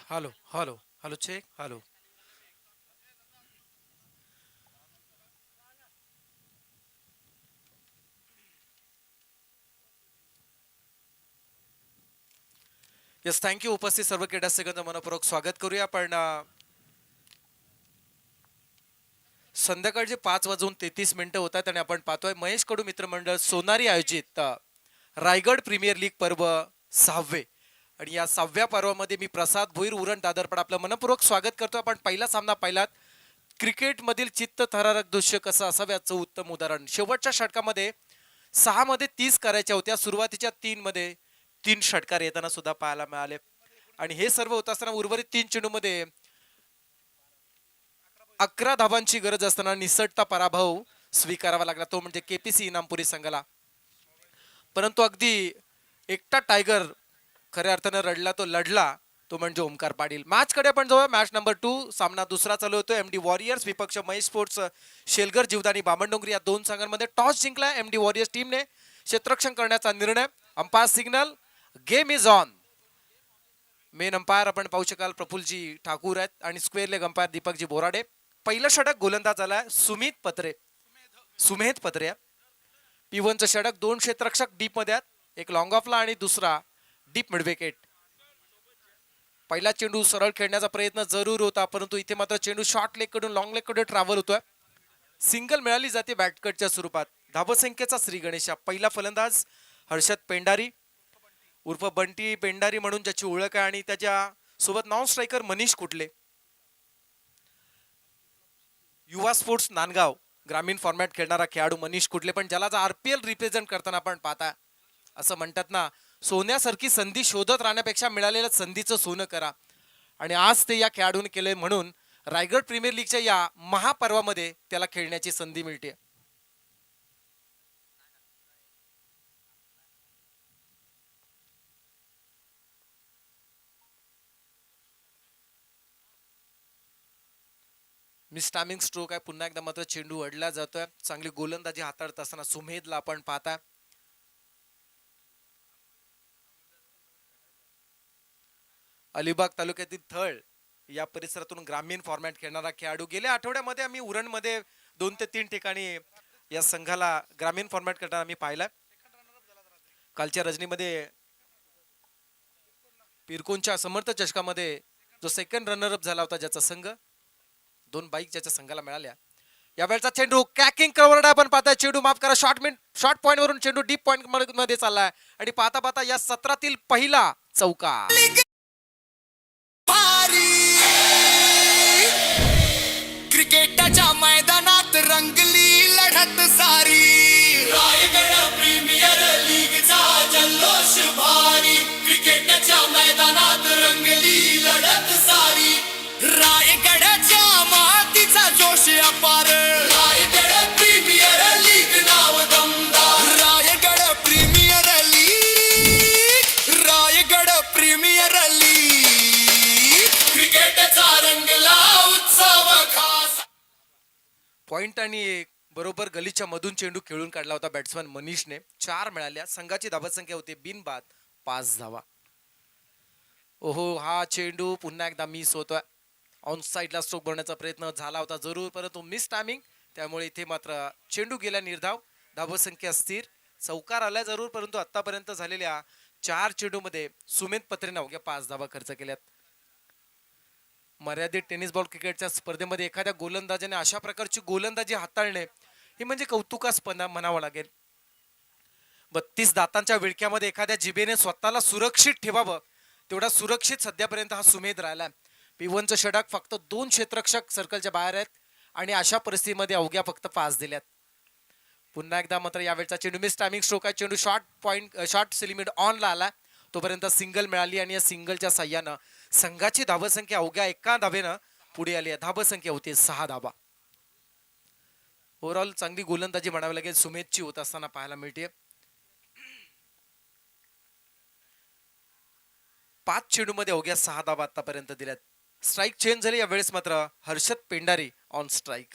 Hello hello hello check hello. Yes thank you. उपस्थित सर्व क्रीडासेकांचं मनपूर्वक स्वागत करूया. आपण संध्याकाळचे 5:33 होत आहेत आणि आपण पाहतोय महेश कडू मित्रमंडळ सोनारी आयोजित रायगड प्रीमियर लीग पर्व 6वे. आणि या 6व्या पर्वामध्ये मी प्रसाद भोईर उरण दादरपड आपलं मनपूर्वक स्वागत करतो. आपण पहिला सामना पाहिलात. क्रिकेटमधील चित्त थरारक दृश्य कसं असावं याचं उत्तम उदाहरण. शेवटच्या षटकामध्ये 6 मध्ये 30 करायच्या होत्या, सुरुवातीच्या 3 मध्ये 3 षटकार येताना सुद्धा पाहायला मिळाले. आणि हे सर्व होत असताना उर्वरित 3 चेंडूमध्ये 11 धावांची गरज असताना निसटता पराभव स्वीकारावा लागला, तो म्हणजे केपीसी इनामपुरी संघाला. परंतु अगदी एकटा टायगर खऱ्या अर्थानं रडला तो लढला, तो म्हणजे ओमकार पाटील. मॅच कडे आपण जाऊया. मॅच नंबर 2 सामना दुसरा चालू होतो. एमडी वॉरियर्स विपक्ष महेश स्पोर्ट्स शेलगर जीवदानी बामणडोंगरी या दोन संघांमध्ये टॉस जिंकला एमडी वॉरियर्स टीमने. क्षेत्ररक्षण करण्याचा निर्णय. Umpire signal, game is on. Main umpire आपण पाहू शकाल प्रफुलजी ठाकूर आहेत आणि square leg umpire Deepakji Borade. पहिलं षटक गोलंदाज झालाय सुमेध पत्रे. P1चं षटक. 2 क्षेत्ररक्षक डीप मध्ये आहेत, एक लॉंग ऑफला आणि दुसरा डीप मिड विकेट. पहिला चेंडू सरळ खेळण्याचा प्रयत्न जरूर होता, परंतु इथे मात्र चेंडू शॉर्ट लेग कडून लॉंग लेग कडे ट्रॅव्हल होतोय. सिंगल मिळाली जाते बॅटकटच्या स्वरूपात. धावसंख्येचा श्री गणेशा. पहिला फलंदाज हर्षद पेंडारी उर्फ बंटी पेंडारी म्हणून ज्याची ओळख आहे, आणि त्याच्या सोबत नॉन स्ट्रायकर मनीष कुटले. युवा स्पोर्ट्स नांदगाव ग्रामीण फॉर्मॅट खेळणारा खेळाडू मनीष कुटले, पण ज्याला आरपीएल रिप्रेझेंट करताना आपण पाहता. असं म्हणतात ना, सोन्यासारखी संधी शोधत राहण्यापेक्षा मिळालेल्या संधीचं सोनं करा. आणि आज ते या खेळाडूने केले, म्हणून रायगड प्रीमियर लीगच्या या महापर्वामध्ये त्याला खेळण्याची संधी मिळते. मिस टायमिंग स्ट्रोक आहे. पुन्हा एकदा मात्र चेंडू अडला जातोय. चांगली गोलंदाजी हाताळत असताना सुमेधला आपण पाहता. अलिबाग तालुक्यातील थळ या परिसरातून ग्रामीण फॉर्मॅट खेळणारा खेळाडू. गेल्या आठवड्यामध्ये आम्ही उरणमध्ये 2 ते 3 ठिकाणी या संघाला ग्रामीण फॉर्मॅट खेळताना आम्ही पाहिला. कालच्या रजनीमध्ये पिरकोनच्या समर्थ चषकामध्ये जो सेकंड रनर अप झाला होता, ज्याचा संघ 2 बाईक ज्याच्या संघाला मिळाल्या. यावेळचा चेंडू कॅकिंग कव्हर्ड आपण पाहताय. चेंडू माफ करा, शॉर्ट पॉइंट वरून चेंडू डीप पॉइंट मध्ये चाललाय आणि पाहता पाहता या सत्रातील पहिला चौका. क्रिकेटच्या मैदानात रंगली लढत सारी. रायगड प्रीमियर लीगचा जल्लोष भारी. क्रिकेटच्या मैदानात रंगली लढत सारी. रायगडच्या मातीचा जोश अपार. रायगड प्रीमियर लीग नाव दमदार. Raigad premier league. Raigad premier league. क्रिकेटचा रंगला उत्सव खास. पॉइंट आणि बरोबर गलीच्या मधून चेंडू खेळून काढला होता बॅट्समन मनीषने. 4 मिळाल्या. संघाची धावसंख्या होती बिनबाद 5 धावा. ओहो, हा चेंडू पुन्हा एकदा मिस होतोय. ऑन साईडला स्ट्रोक बनवण्याचा प्रयत्न झाला होता जरूर, परंतु मिस टायमिंग. त्यामुळे इथे मात्र चेंडू गेला निर्धाव. धावसंख्या स्थिर. चौकार आला जरूर, परंतु आतापर्यंत झालेल्या 4 चेंडूमध्ये सुमेध पत्रेने अवघ्या 5 धावा खर्च केल्यात. मर्यादित टेनिस बॉल क्रिकेटच्या स्पर्धेमध्ये एखाद्या गोलंदाजाने अशा प्रकारची गोलंदाजी हाताळणे हे म्हणजे कौतुकास्पद म्हणावं लागेल. 32 दातांच्या विळक्यामध्ये एखाद्या जिभेने स्वतःला सुरक्षित ठेवावं, तेवढा सुरक्षित सध्यापर्यंत हा सुमेध राहिला. P1चं षटक. फक्त 2 क्षेत्ररक्षक सर्कलच्या बाहेर आहेत आणि अशा परिस्थितीमध्ये अवघ्या फक्त 5 दिल्यात. पुन्हा एकदा मात्र यावेळचा चेंडू मिस टायमिंग स्ट्रोक आहे. चेंडू शॉर्ट लिमिट ऑनला आला, तोपर्यंत सिंगल मिळाली आणि या सिंगलच्या साह्यानं संघाची धावसंख्या अवघ्या 1 धावेनं पुढे आली आहे. धावसंख्या होती 6 धावा. ओव्हरऑल चांगली गोलंदाजी म्हणावी लागेल सुमेधची होत असताना पाहायला मिळते. 5 चेंडूमध्ये अवघ्या 6 धावा आतापर्यंत दिल्यात. स्ट्राईक चेंज झाली यावेळेस मात्र हर्षद पेंडारी ऑन स्ट्राईक.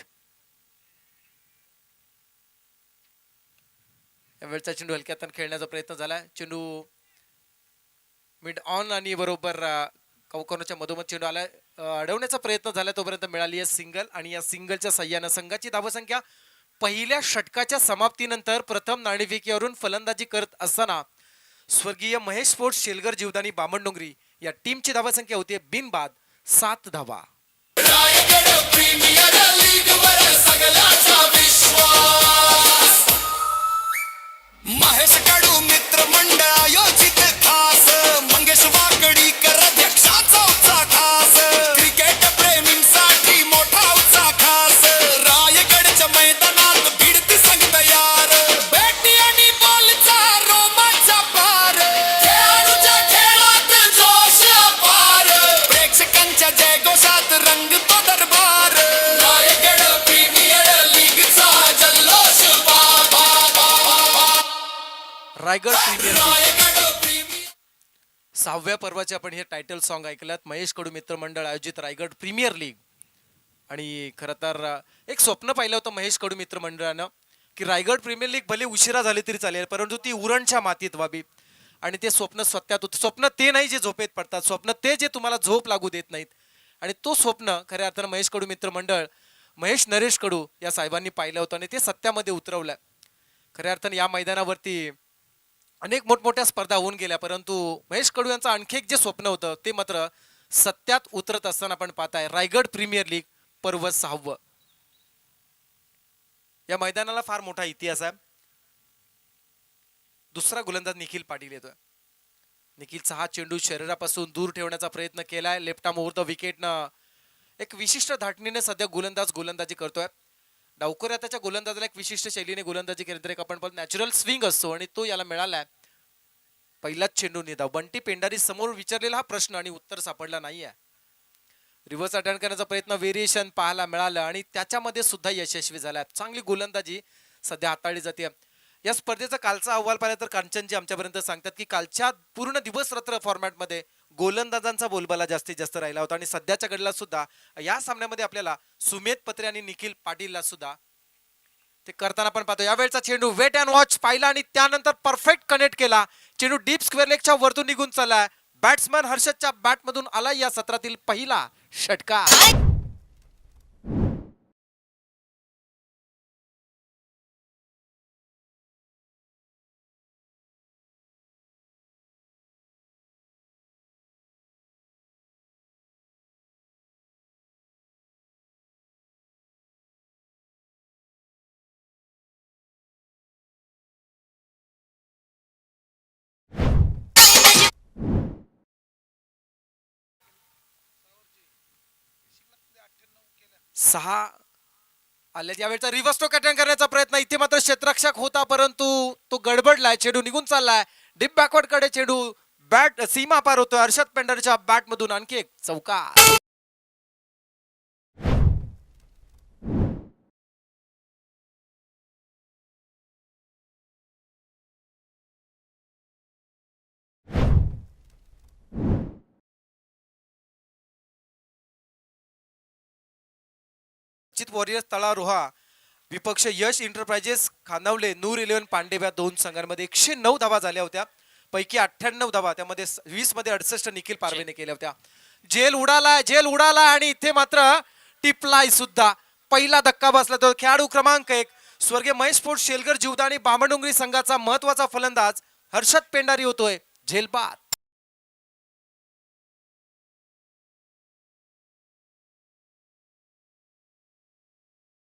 यावेळचा चेंडू हलक्यात खेळण्याचा प्रयत्न झाला. चेंडू मिड ऑन आणि बरोबर कवकोनाच्या मधोमध चेंडू आला, अडवण्याचा प्रयत्न झाला, तोपर्यंत मिळाली आहे सिंगल. आणि या सिंगलच्या सहाय्यानं संघाची धावसंख्या पहिल्या षटकाच्या समाप्तीनंतर प्रथम नाणेफेकीवरून फलंदाजी करत असताना स्वर्गीय महेश स्पोर्ट्स शेलगर जीवदानी बामणडोंगरी या टीमची धावसंख्या होती बिनबाद 7 धावा. रायगड प्रीमियर लीग वर सगळ्याचा विश्वास. महेश कडू मित्र मंडळ आयोजित खास, मंगेश वाकडीकर अध्यक्षाचा उत्साह खास. क्रिकेट प्रेमींसाठी मोठा उत्साह खास. रायगडच्या मैदानात भिडती संघ तयार, बॅटी आणि बॉलचा रोमांचा पार. खेळाडूच्या खेळात जोश अपार, प्रेक्षकांच्या जयघोषात रंगतो दरबार. रायगड प्रीमियर लीगचा जल्लोष बाबा. Raigad premier league Raigad premier 6व्या पर्वाचे आपण हे टायटल सॉन्ग ऐकलात. महेश कडू मित्र मंडळ आयोजित रायगड प्रीमियर लीग. आणि खरं तर एक स्वप्न पाहिलं होतं महेश कडू मित्र मंडळानं की रायगड प्रीमियर लीग भले उशिरा झाली तरी चालेल, परंतु ती उरणच्या मातीत व्हावी. आणि ते स्वप्न सत्यात स्वप्न ते नाही जे झोपेत पडतात, स्वप्न ते जे तुम्हाला झोप लागू देत नाहीत. आणि तो स्वप्न खऱ्या अर्थानं महेश कडू मित्र मंडळ, महेश नरेश कडू या साहेबांनी पाहिलं होतं आणि ते सत्यामध्ये उतरवलं. खऱ्या अर्थानं या मैदानावरती अनेक मोठमोठ्या स्पर्धा होऊन गेल्या, परंतु महेश कडू यांचं आणखी एक जे स्वप्न होतं ते मात्र सत्यात उतरत असताना आपण पाहताय. रायगड प्रीमियर लीग पर्व 6. या मैदानाला फार मोठा इतिहास आहे. दुसरा गोलंदाज निखिल पाटील येतोय. निखिलचा हा चेंडू शरीरापासून दूर ठेवण्याचा प्रयत्न केलाय. लेफ्ट आर्म ओव्हर द विकेटनं एक विशिष्ट धाटणीने सध्या गोलंदाजी करतोय. डावखोऱ्या त्याच्या गोलंदाजाला एक विशिष्ट शैलीने गोलंदाजी केली तर एक आपण पण नॅचरल स्विंग असतो आणि तो याला मिळालाय. पहिलाच चेंडू निधाव. बंटी पेंडारी समोर विचारलेला हा प्रश्न आणि उत्तर सापडला नाहीये. रिव्हर्स अटॅक करण्याचा प्रयत्न, व्हेरिएशन पाहायला मिळालं आणि त्याच्यामध्ये सुद्धा यशस्वी झालाय. चांगली गोलंदाजी सध्या हाताळली जाते. या स्पर्धेचा कालचा अहवाल पाहिला तर कांचनजी आमच्यापर्यंत सांगतात की कालच्या पूर्ण दिवस रात्र फॉर्मॅटमध्ये गोलंदाजांचा बोलबाला जास्तीत जास्त राहिला होता. आणि सध्याच्या घडीला सुद्धा या सामन्यामध्ये आपल्याला सुमेध पत्रे आणि निखिल पाटीलला सुद्धा ते करताना पण पाहतो. यावेळचा चेंडू वेट अँड वॉच पाहिला आणि त्यानंतर परफेक्ट कनेक्ट केला. चेंडू डीप स्क्वेअर लेगच्या वरतून निघून चाललाय. बॅट्समन हर्षदच्या बॅट मधून आला या सत्रातील पहिला षटकार. सहा आले. यावेळचा रिव्हर्स स्ट्रोक अटेम्प्ट करण्याचा प्रयत्न, इथे मात्र क्षेत्ररक्षक होता परंतु तो गडबडलाय. चेंडू निघून चाललाय. डीप बॅकवर्ड कडे चेंडू बॅट सीमा पार होतोय. हर्षद पेंडरच्या बॅट मधून आणखी एक चौकार. वॉरियर्स तळारोहा विपक्ष यश एंटरप्राइजेस खानावले नूर 11 पांडेव या दोन संघांमध्ये 109 धावा झाल्या होत्या. पैकी 98 धावा त्यामध्ये 20 मध्ये 68 निखिल पारवेने केल्या होत्या. जेल उडाला आणि इथे मात्र टिपलाय सुद्धा. पहिला धक्का बसला तो खेळाडू क्रमांक 1 स्वर्गीय महेश स्पोर्ट्स शेलगर जीवदानी बामणडोंगरी संघाचा महत्वाचा फलंदाज हर्षद पेंडारी होतोय झेलबाद.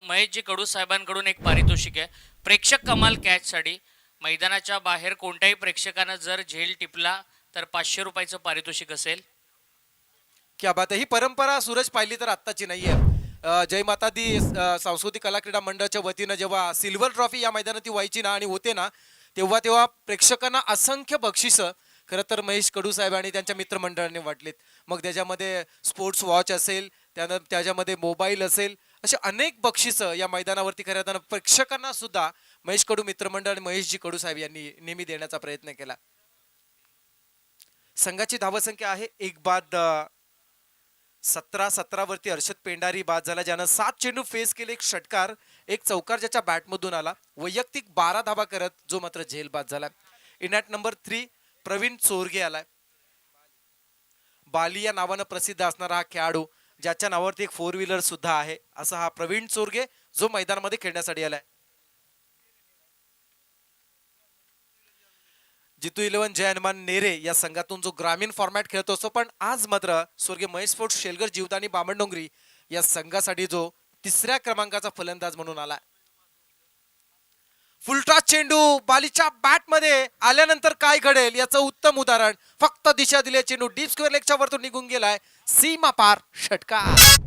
महेशजी कडू साहेबांकडून एक पारितोषिक आहे प्रेक्षक कमाल कॅच साठी. मैदानाच्या बाहेर कोणत्याही प्रेक्षकानं जर झेल टिपला तर 500 रुपयाचं पारितोषिक असेल. क्या बात आहे. ही परंपरा सूरज पाहिली तर आत्ताची नाहीये. जय माता दी सांस्कृतिक कला क्रीडा मंडळाच्या वतीनं जेव्हा सिल्वर ट्रॉफी या मैदानात व्हायची ना आणि होते ना तेव्हा प्रेक्षकांना असंख्य बक्षिसं खरं तर महेश कडू साहेब आणि त्यांच्या मित्रमंडळाने वाटलेत. मग त्याच्यामध्ये स्पोर्ट्स वॉच असेल, त्याच्यामध्ये मोबाईल असेल, असे अनेक बक्षिसं या मैदानावरती खऱ्या अर्थानं प्रेक्षकांना सुद्धा महेश कडू मित्रमंडळ आणि महेशजी कडू साहेब यांनी नेहमी देण्याचा प्रयत्न केला. संघाची धावसंख्या आहे 1 बाद 17 वरती हर्षद पेंडारी बाद झाला ज्यानं 7 चेंडू फेस केले, 1 षटकार 1 चौकार ज्याच्या बॅटमधून आला. वैयक्तिक 12 धावा करत जो मात्र झेल बाद झाला. In at number 3 Pravin Chorge आलाय. बाली या नावानं प्रसिद्ध असणारा हा खेळाडू, ज्याच्या नावावरती एक 4 व्हीलर सुद्धा आहे, असा हा प्रवीण चोरगे जो मैदानामध्ये खेळण्यासाठी आलाय. जितू 11 जय हनुमान नेरे या संघातून जो ग्रामीण फॉर्मॅट खेळतो असतो, पण आज मात्र स्वर्गीय महेश स्पोर्ट्स शेलगर जीवदानी बामणडोंगरी या संघासाठी जो 3ऱ्या क्रमांकाचा फलंदाज म्हणून आला. फुलटॉस चेंडू बालीच्या बॅट मध्ये आल्यानंतर काय घडेल याचं उत्तम उदाहरण. फक्त दिशा दिली, चेंडू डीप स्क्वेअर लेगच्या वरतून निघून गेलाय. सीमा पार षटकार.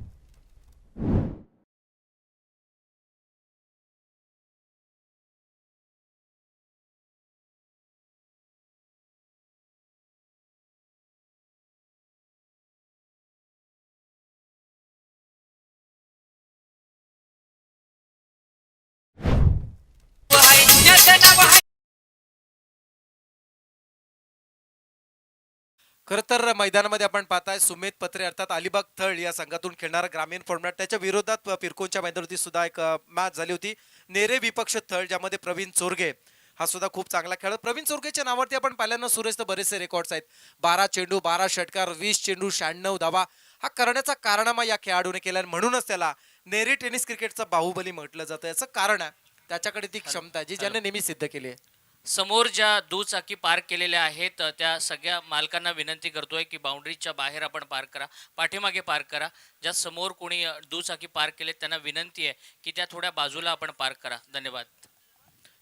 खर तर मैदानामध्ये आपण पाहताय सुमेध पत्रे अर्थात अलिबाग थळ या संघातून खेळणारा ग्रामीण फॉर्मॅट, त्याच्या विरोधात पिरकोनच्या मैदानावरती सुद्धा एक मॅच झाली होती. नेरे विपक्ष थळ, ज्यामध्ये प्रवीण चोरगे हा सुद्धा खूप चांगला खेळ. प्रवीण चोरगेच्या नावावरती आपण पाहिल्यानं सुरेश तर बरेचसे रेकॉर्ड्स आहेत. 12 चेंडू 12 षटकार, 20 चेंडू 96 धावा हा करण्याचा कारनामा या खेळाडूने केला. म्हणूनच त्याला नेरी टेनिस क्रिकेटचा बाहुबली म्हटलं जातं. याचं कारण आहे त्याच्याकडे ती क्षमता जी ज्याने नेहमी सिद्ध केली आहे. समोर ज्या दुचाकी पार्क केलेल्या आहेत त्या सगळ्या मालकांना विनंती करतोय की बाउंड्रीच्या बाहेर आपण पार्क करा, पाठीमागे पार्क करा. ज्या समोर कोणी दुचाकी पार्क केले त्यांना विनंती आहे की त्या थोड्या बाजूला आपण पार्क करा. धन्यवाद.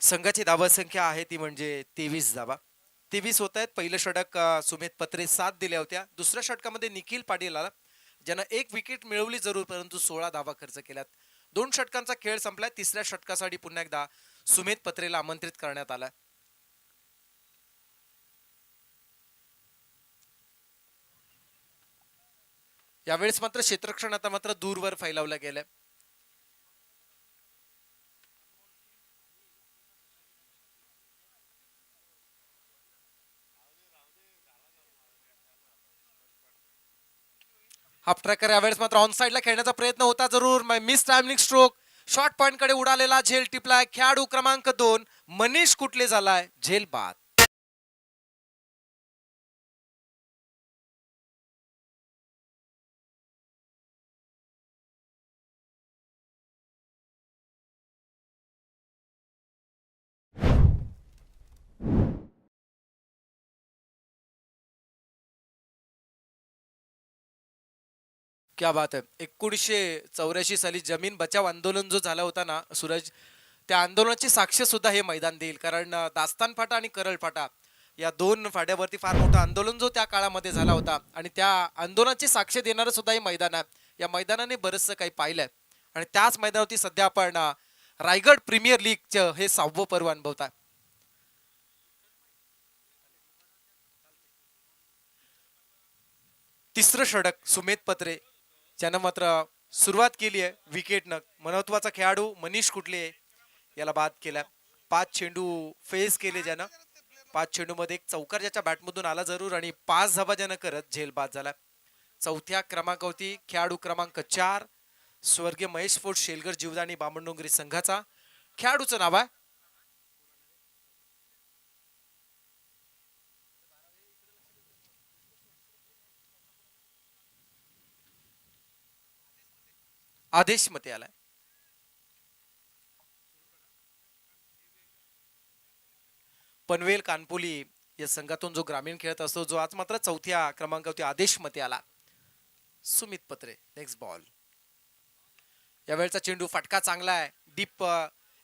संघाची धावा संख्या आहे ती म्हणजे 23 धावा. 23 होत आहेत. पहिलं षटक सुमेध पत्रे 7 दिल्या होत्या. दुसऱ्या षटकामध्ये निखिल पाटील आला, ज्यानं 1 विकेट मिळवली जरूर, परंतु 16 धावा खर्च केल्यात. 2 षटकांचा खेळ संपलाय. तिसऱ्या षटकासाठी पुन्हा एकदा सुमेध पत्रेला आमंत्रित करण्यात आलं. यावेळेस मात्र क्षेत्ररक्षण आता मात्र दूरवर फैलावलं गेलंय. हाफ ट्रॅकर यावेळेस मात्र ऑन साइडला खेळण्याचा प्रयत्न होता जरूर. Miss timing stroke, short point कडे उडालेला झेल टिपलाय. खेळाडू क्रमांक 2 मनीष कुटले झालाय झेल बाद. क्या बात आहे. 1984 साली जमीन बचाव आंदोलन जो झाला होता ना सूरज, त्या आंदोलनाची साक्ष सुद्धा हे मैदान देईल. कारण दास्तान फाटा आणि करळ फाटा या 2 फाट्यावरती फार मोठं आंदोलन जो त्या काळामध्ये झाला होता आणि त्या आंदोलनाची साक्ष देणारं सुद्धा हे मैदान आहे. या मैदानाने बरंचसं काही पाहिलंय आणि त्याच मैदानावरती सध्या आपण रायगड प्रीमियर लीगचं हे 6वं पर्व अनुभवता. तिसरं षटक सुमेध पत्रे ज्यानं मात्र सुरुवात केली आहे विकेटनं. महत्वाचा खेळाडू मनीष कुटले याला बाद केला. 5 चेंडू फेस केले ज्यानं. 5 चेंडू मध्ये एक चौकार ज्याच्या बॅटमधून आला जरूर आणि 5 धावा ज्यानं करत झेल बाद झाला. चौथ्या क्रमांकावरती खेळाडू क्रमांक 4 स्वर्गीय महेश स्पोर्ट्स शेलगर जीवदानी बामणडोंगरी संघाचा. खेळाडूचं नाव आहे आदेश मते आलाय. पनवेल कानपोली या संघातून जो ग्रामीण खेळत असतो, जो आज मात्र चौथ्या क्रमांकावरती आदेश मते आला. सुमित पत्रे नेक्स्ट बॉल. यावेळचा चेंडू फटका चांगला आहे. डीप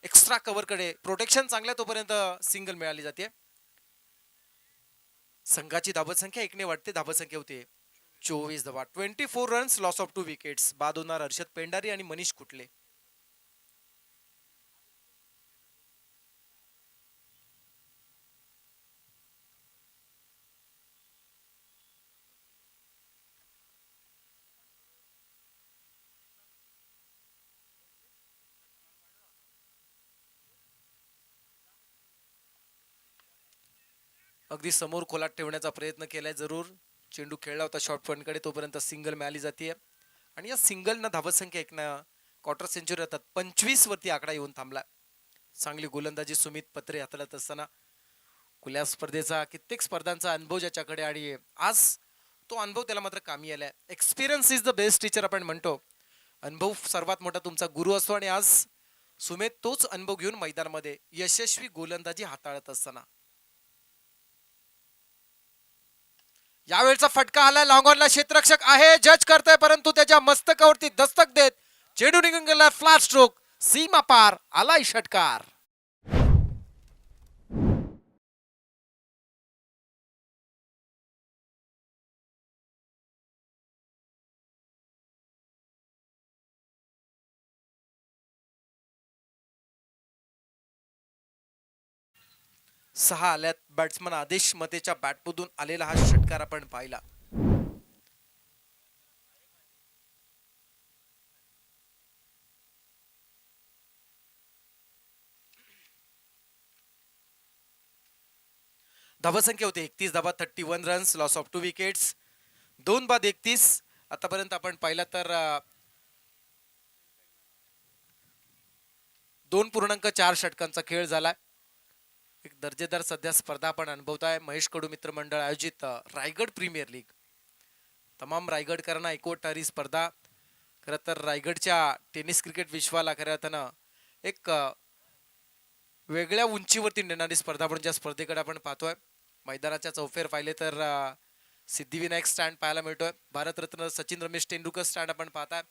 एक्स्ट्रा कव्हर कडे प्रोटेक्शन चांगल्या तोपर्यंत सिंगल मिळाली जाते. संघाची धावत संख्या 1 ने वाढते. धावत संख्या होते 24 धावा. 24 रन्स, लॉस ऑफ 2 विकेट्स. बाद होणार हर्षद पेंडारी आणि मनीष कुटले. अगदी समोर खोलात ठेवण्याचा प्रयत्न केलाय जरूर. चेंडू खेळला होता शॉर्ट पॉइंट कडे, तोपर्यंत सिंगल मिळाली जाते आणि या सिंगल न धावत संख्या 1 न क्वार्टर सेंचुरी होतात. 25 वरती आकडा येऊन थांबला. चांगली गोलंदाजी सुमित पत्रे हाताळत असताना खुल्या स्पर्धेचा कित्येक स्पर्धांचा अनुभव ज्याच्याकडे आणि आज तो अनुभव त्याला मात्र कामी आलाय. Experience is the best teacher आपण म्हणतो. अनुभव सर्वात मोठा तुमचा गुरु असतो आणि आज सुमेध तोच अनुभव घेऊन मैदानामध्ये यशस्वी गोलंदाजी हाताळत असताना यावेळचा फटका आला. लॉंगॉनला क्षेत्ररक्षक आहे, जज करतोय, परंतु त्याच्या मस्तकावरती दस्तक देत चेंडू निघून गेला. फ्लॅट स्ट्रोक, सीमा पार, आलाय षटकार. सहा आल्यात. बॅट्समन आदेश मतेच्या बॅटमधून आलेला हा षटकार आपण पाहिला. धावसंख्या होती 31 धावा, 31 रन्स, लॉस ऑफ 2 विकेट्स, 2 बाद 31. आतापर्यंत आपण पाहिला तर 2.4 षटकांचा खेळ झाला. एक दर्जेदार सध्या स्पर्धा आपण अनुभवताय. महेश कडू मित्र मंडळ आयोजित रायगड प्रीमियर लीग. तमाम रायगडकरांना एकवटणारी स्पर्धा. खरं तर रायगडच्या टेनिस क्रिकेट विश्वाला खऱ्या अर्थानं एक वेगळ्या उंचीवरती नेणारी स्पर्धा म्हणून ज्या स्पर्धेकडे आपण पाहतोय. मैदानाच्या चौफेर पाहिले तर सिद्धिविनायक स्टँड पाहायला मिळतोय. भारतरत्न सचिन रमेश तेंडुलकर स्टँड आपण पाहताय.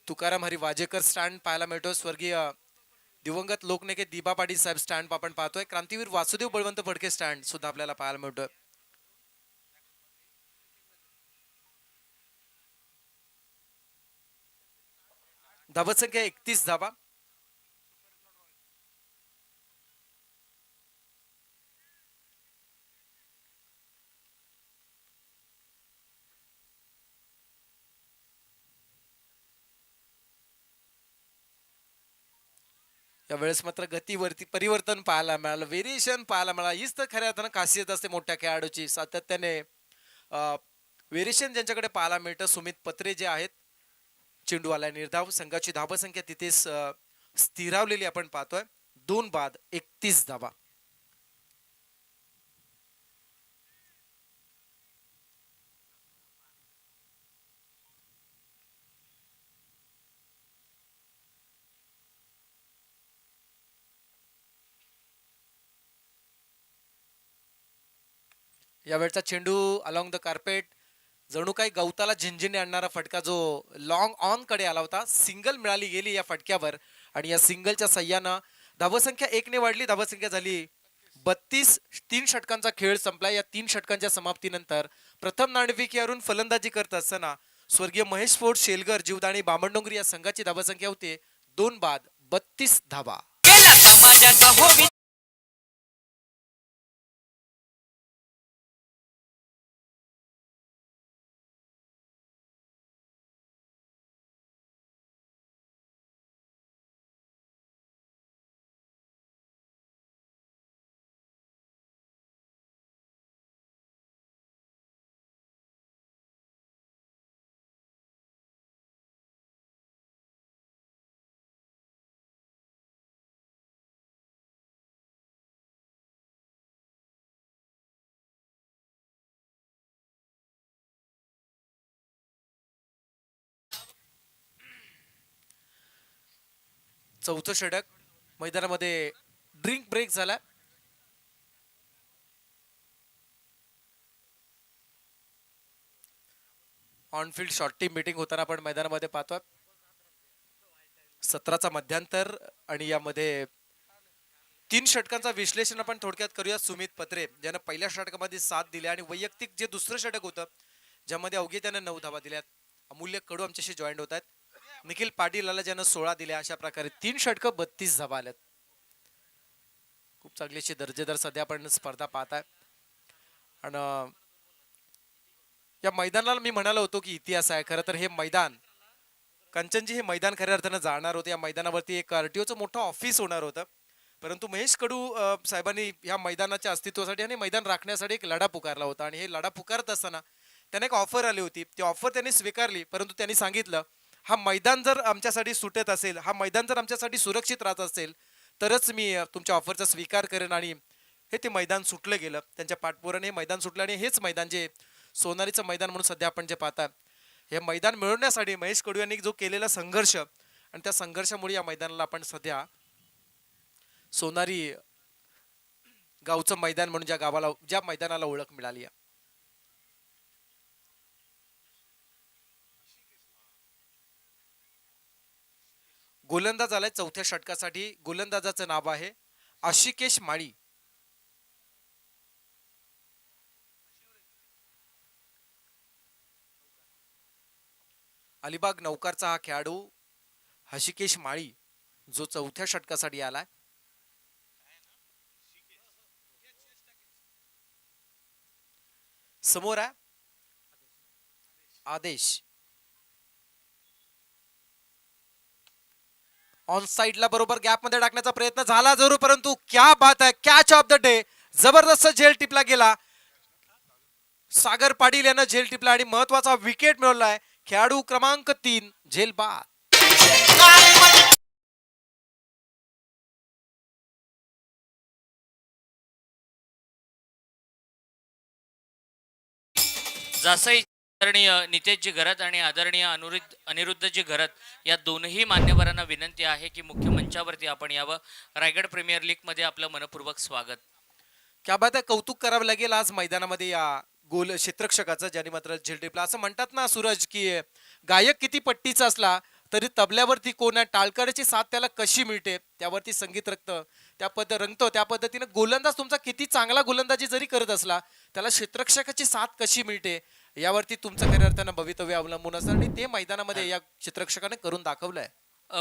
तुकाराम हरी वाजेकर स्टँड पाहायला मिळतोय. स्वर्गीय दिवंगत लोकनेते दिबा पाटील साहेब स्टँड आपण पाहतोय. क्रांतीवीर वासुदेव बळवंत फडके स्टँड सुद्धा आपल्याला पाहायला मिळतोय. धावसंख्या 31 धावा. यावेळेस मात्र गतीवरती परिवर्तन पाहायला मिळालं, व्हेरिएशन पाहायला मिळालं. हीच तर खऱ्या अर्थानं खासियत असते मोठ्या खेळाडूची. सातत्याने व्हेरिएशन ज्यांच्याकडे पाहायला मिळतं. सुमित पत्रे जे आहेत, चेंडूवाला निर्धाव. संघाची धावसंख्या तिथेच स्थिरावलेली आपण पाहतोय. 2 बाद 31 धावा. यावेळचा चेंडू अलॉंग द कार्पेट, जणू काही गवताला झिंझिने आणणारा फटका जो लॉंग ऑन कडे आला होता. सिंगल मिळाली गेली या फटक्यावर आणि या सिंगलच्या सह्यानं धावसंख्या 1 ने वाढली. धावसंख्या झाली 32. 3 षटकांचा खेळ संपला. या 3 षटकांच्या समाप्तीनंतर प्रथम नाणेफेकीवरून फलंदाजी करत असताना स्वर्गीय महेश फोर्ट, शेलगर, जीवदाणी, बामणडोंगरी या संघाची धावसंख्या होती 2 बाद 32 धावा. चौथं षटक. मैदानामध्ये ड्रिंक ब्रेक झाला. ऑनफिल्ड शॉर्ट टीम मीटिंग होताना आपण मैदानामध्ये पाहतोय. 17चा मध्यांतर आणि यामध्ये 3 षटकांचा विश्लेषण आपण थोडक्यात करूया. सुमित पत्रे ज्यानं पहिल्या षटकामध्ये 7 दिल्या आणि वैयक्तिक जे दुसरं षटक होतं ज्यामध्ये अवघे त्यानं 9 धावा दिल्यात. अमूल्य कडू आमच्याशी जॉईंट होत आहेत. निखिल पाटील ज्यानं 16 दिल्या. अशा प्रकारे 3 षटकं 32 धावा आल्यात. खूप चांगली अशी दर्जेदार सध्या आपण स्पर्धा पाहताय. आणि या मैदानाला मी म्हणालो होतो की इतिहास आहे. खरं तर हे मैदान कंचनजी हे मैदान खऱ्या अर्थानं जाणार होते. या मैदानावरती एक आरटीओचं मोठं ऑफिस होणार होतं, परंतु महेश कडू साहेबांनी या मैदानाच्या अस्तित्वासाठी आणि मैदान राखण्यासाठी एक लढा पुकारला होता. आणि हे लढा पुकारत असताना त्यांना एक ऑफर आली होती. ती ऑफर त्यांनी स्वीकारली, परंतु त्यांनी सांगितलं हा मैदान जर आमच्यासाठी सुटत असेल, हा मैदान जर आमच्यासाठी सुरक्षित राहत असेल तरच मी तुमच्या ऑफरचा स्वीकार करेन. आणि हे ते मैदान सुटलं गेलं. त्यांच्या पाठपोराने हे मैदान सुटलं आणि हेच मैदान जे सोनारीचं मैदान म्हणून सध्या आपण जे पाहताय, हे मैदान मिळवण्यासाठी महेश कडू यांनी जो केलेला संघर्ष आणि त्या संघर्षामुळे या मैदानाला आपण सध्या सोनारी गावचं मैदान म्हणून ज्या मैदानाला ओळख मिळाली आहे. गोलंदाज आलाय चौथ्या षटकासाठी. गोलंदाजाचं नाव आहे आशिकेश माळी. अलिबाग नौकारचा हा खेळाडू हशिकेश माळी जो चौथ्या षटकासाठी आलाय. समोर आहे आदेश. ऑन साइडला बरोबर गॅप मध्ये टाकण्याचा प्रयत्न झाला जरूर, परंतु क्या बात आहे, कॅच ऑफ द डे. जबरदस्त झेल टिपला गेला. सागर पाटील यानं झेल टिपला आणि महत्वाचा विकेट मिळवलाय. खेळाडू क्रमांक 3 झेल बाद. जासई आदरणीय नितेशजी घरत आणि आदरणीय अनिरुद्धजी घरत या दोनही मान्यवरांना विनंती आहे की मुख्य मंचावरती आपण यावं. रायगड प्रीमियर लीग मध्ये आपलं मनपूर्वक स्वागत. क्या बात आहे, कौतुक करावं लागेल आज मैदानामध्ये या गोल क्षेत्ररक्षकाचं ज्याने मात्र झेल टिपला. असं म्हणतात ना सूरज की गायक किती पट्टीचा असला तरी तबल्यावरती कोण आहे, टाळकऱ्याची साथ त्याला कशी मिळते त्यावरती संगीत रंगतो. त्या पद्धतीने गोलंदाज तुमचा किती चांगला गोलंदाजी जरी करत असला त्याला क्षेत्ररक्षकाची साथ कशी मिळते यावरती तुमचं खऱ्या अर्थानं भवितव्य अवलंबून असतं आणि ते मैदानामध्ये या क्षेत्ररक्षकाने करून दाखवलंय.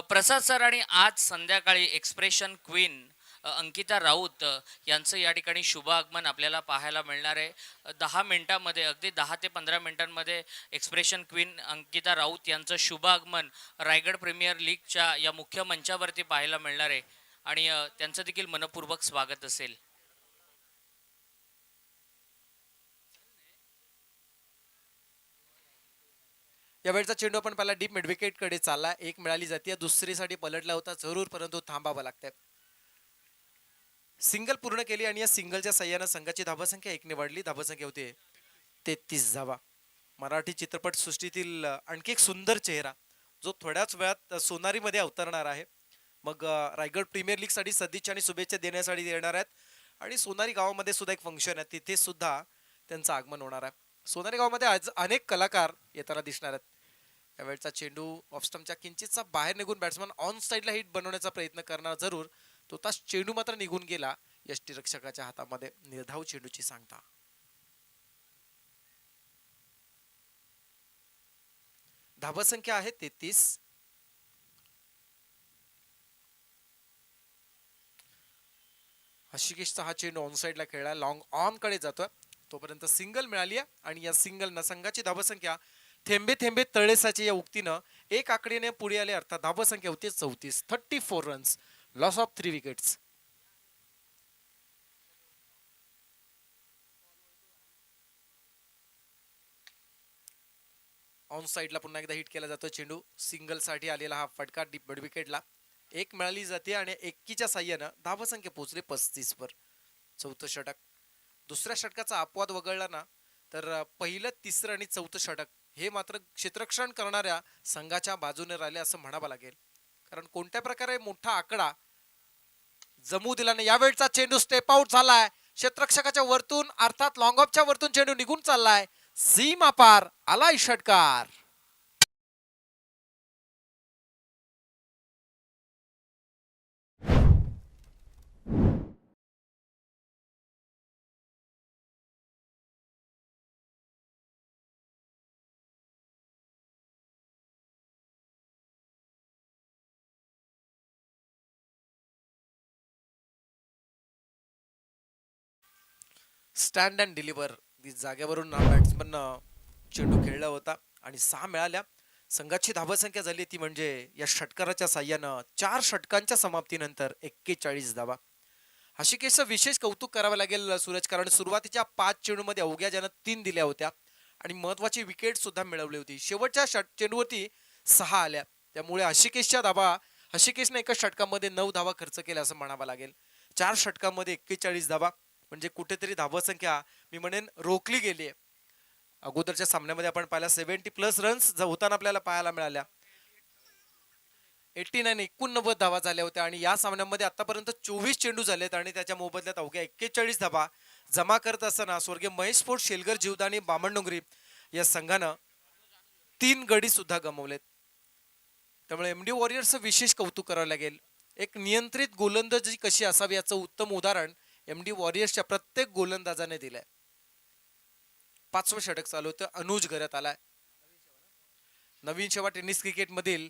प्रसाद सर, आणि आज संध्याकाळी एक्सप्रेशन क्वीन अंकिता राऊत यांचं या ठिकाणी शुभ आगमन आपल्याला पाहायला मिळणार आहे. 10 मिनिटांमध्ये, अगदी 10 ते 15 मिनिटांमध्ये एक्सप्रेशन क्वीन अंकिता राऊत यांचं शुभ आगमन रायगड प्रीमियर लीगच्या या मुख्य मंचावरती पाहायला मिळणार आहे आणि त्यांचं देखील मनपूर्वक स्वागत असेल. यावेळचा चेंडू आपण पहिला डीप मिडविकेट कडे चालला. एक मिळाली जाते, दुसरीसाठी पलटला होता जरूर, परंतु थांबावं लागतंय. सिंगल पूर्ण केली आणि या सिंगलच्या सहाय्यानं संघाची धावसंख्या 1 ने वाढली. धावसंख्या होते 33 धावा. मराठी चित्रपट सृष्टीतील आणखी एक सुंदर चेहरा जो थोड्याच वेळात सोनारीमध्ये अवतरणार आहे. मग रायगड प्रीमियर लीग साठी सदिच्छा आणि शुभेच्छा देण्यासाठी येणार आहेत आणि सोनारी गावामध्ये सुद्धा एक फंक्शन आहे, तिथे सुद्धा त्यांचं आगमन होणार आहे. सोनारी गावामध्ये आज अनेक कलाकार येताना दिसणार आहेत. यावेळचा चेंडू ऑफस्टमच्या किंचितचा बाहेर निघून बॅट्समन ऑन साइडला हिट बनवण्याचा प्रयत्न करणार जरूर, तो तास चेंडू मात्र निघून गेला यष्टीरक्षकाच्या हातामध्ये. निर्धाव चेंडूची सांगता. धावसंख्या आहे 33. हशिकेशचा हा चेंडू ऑन साइडला खेळला, लॉंग ऑन कडे जातोय. तोपर्यंत सिंगल मिळाली आहे आणि या सिंगलनं संघाची धावसंख्या थेंबे थेंबे तळेसाची या उक्तीनं एक आकडीने पुढे आले, अर्थात धावसंख्या होती 34. 34 runs, loss of 3 wickets. On साइडला पुन्हा एकदा हिट केला जातो चेंडू. सिंगल साठी आलेला हा फटका डीप मिड विकेटला. एक मिळाली जाते आणि 21च्या साह्यानं धावसंख्या पोहोचली 35 वर. चौथं षटक. दुसऱ्या षटकाचा अपवाद वगळला ना तर पहिलं, तिसरं आणि चौथं षटक हे मात्र क्षेत्ररक्षण करणाऱ्या संघाच्या बाजूने राहिले असं म्हणावं लागेल, कारण कोणत्या प्रकारे मोठा आकडा जमू दिला नाही. यावेळचा चेंडू स्टेप आउट झालाय क्षेत्ररक्षकाच्या वरतून, अर्थात लॉंग ऑफच्या वरतून चेंडू निघून चाललाय. सीमा पार आलाय षटकार. स्टँड अँड डिलिव्हर जागेवरून बॅट्समन चेंडू खेळला होता आणि 6 मिळाल्या. संघाची धावसंख्या झाली ती म्हणजे या षटकाराच्या साह्यानं 4 षटकांच्या समाप्तीनंतर 41 धावा. हशिकेशचं विशेष कौतुक करावं लागेल सूरज, कारण सुरुवातीच्या 5 चेंडूमध्ये अवघ्या ज्यानं 3 दिल्या होत्या आणि महत्वाची विकेट सुद्धा मिळवली होती. शेवटच्या चेंडूवरती 6 आल्या, त्यामुळे हशिकेशने एका षटकामध्ये 9 धावा खर्च केल्या असं म्हणावं लागेल. 4 षटकामध्ये 41 धावा म्हणजे कुठेतरी धावसंख्या मी म्हणेन रोखली गेली आहे. अगोदरच्या सामन्यामध्ये आपण पाहिला 70+ रन्स होताना आपल्याला पाहायला मिळाल्या. 89 धावा झाल्या होत्या आणि या सामन्यामध्ये आतापर्यंत 24 चेंडू झालेत आणि त्याच्या मोबदल्यात अवघ्या 41 धावा जमा करत असताना स्वर्गीय महेश फोर्ट, शेलगर, जीवदानी, बामणडोंगरी या संघानं 3 गडी सुद्धा गमावलेत. त्यामुळे एमडी वॉरियर्सचं विशेष कौतुक करावं लागेल. एक नियंत्रित गोलंदाजी कशी असावी याचं उत्तम उदाहरण एमडी वॉरियर्सच्या प्रत्येक गोलंदाजाने दिलंय. 5वं षटक चालू होतं. अनुज घरात आलाय. नवीन शेवा टेनिस क्रिकेट मधील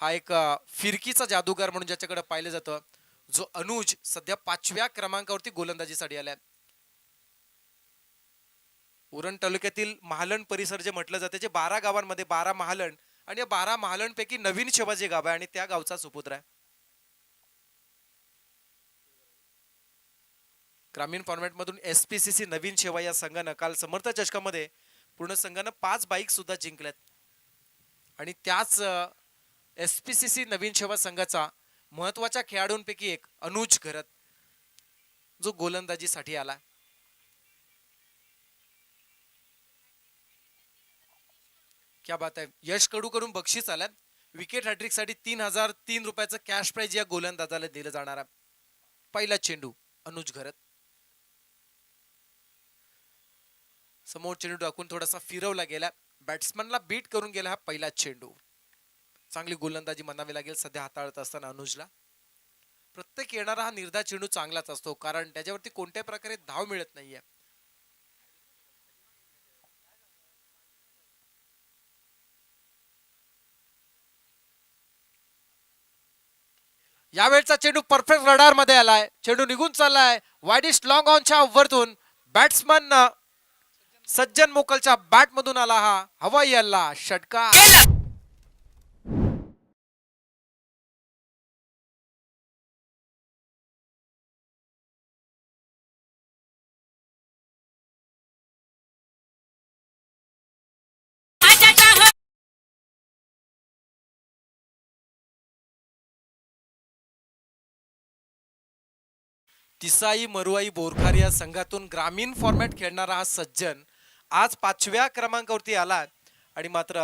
हा एक फिरकीचा जादूगार म्हणून ज्याच्याकडे पाहिलं जातं, जो अनुज सध्या 5व्या क्रमांकावरती गोलंदाजीसाठी आलाय. उरण तालुक्यातील महालण परिसर जे म्हटलं जाते, जे 12 गावांमध्ये 12 महालण आणि या 12 महालणपैकी नवीन शेवा जे गाव आहे आणि त्या गावचा सुपुत्र आहे. ग्रामीण फॉर्मॅट मधून एसपीसीसी नवीन शेवा या संघानं काल समर्थ चषकामध्ये पूर्ण संघानं 5 बाईक सुद्धा जिंकल्यात आणि त्याच एसपीसीसी नवीन शेवा संघाचा महत्वाच्या खेळाडूंपैकी एक अनुज घरत, जो गोलंदाजीसाठी आला. क्या बात आहे. यश कडूकडून बक्षीस आल्यात. विकेट हॅट्रिक साठी 3003 रुपयाचं कॅश प्राइज या गोलंदाजाला दिलं जाणार आहे. पहिला चेंडू अनुज घरत. समोर चेंडू टाकून थोडासा फिरवला गेला, बॅट्समनला बीट करून गेला. हा पहिला चेंडू. चांगली गोलंदाजी म्हणावी लागेल सध्या हाताळत असताना अनुजला. प्रत्येक येणारा हा निर्धार चेंडू चांगलाच असतो, कारण त्याच्यावरती कोणत्या प्रकारे धाव मिळत नाहीये. यावेळचा चेंडू परफेक्ट रडार मध्ये आलाय. चेंडू निघून चाललाय वाईडिस्ट लॉंग ऑनच्या वरतून. बॅट्समन सज्जन मोकलच्या बॅट मधून आला हा हवाई हल्ला, षटकार. तिसाई मरुआई बोरखार या संघातून ग्रामीण फॉर्मॅट खेळणारा हा सज्जन आज 5व्या क्रमांकावरती आला आणि मात्र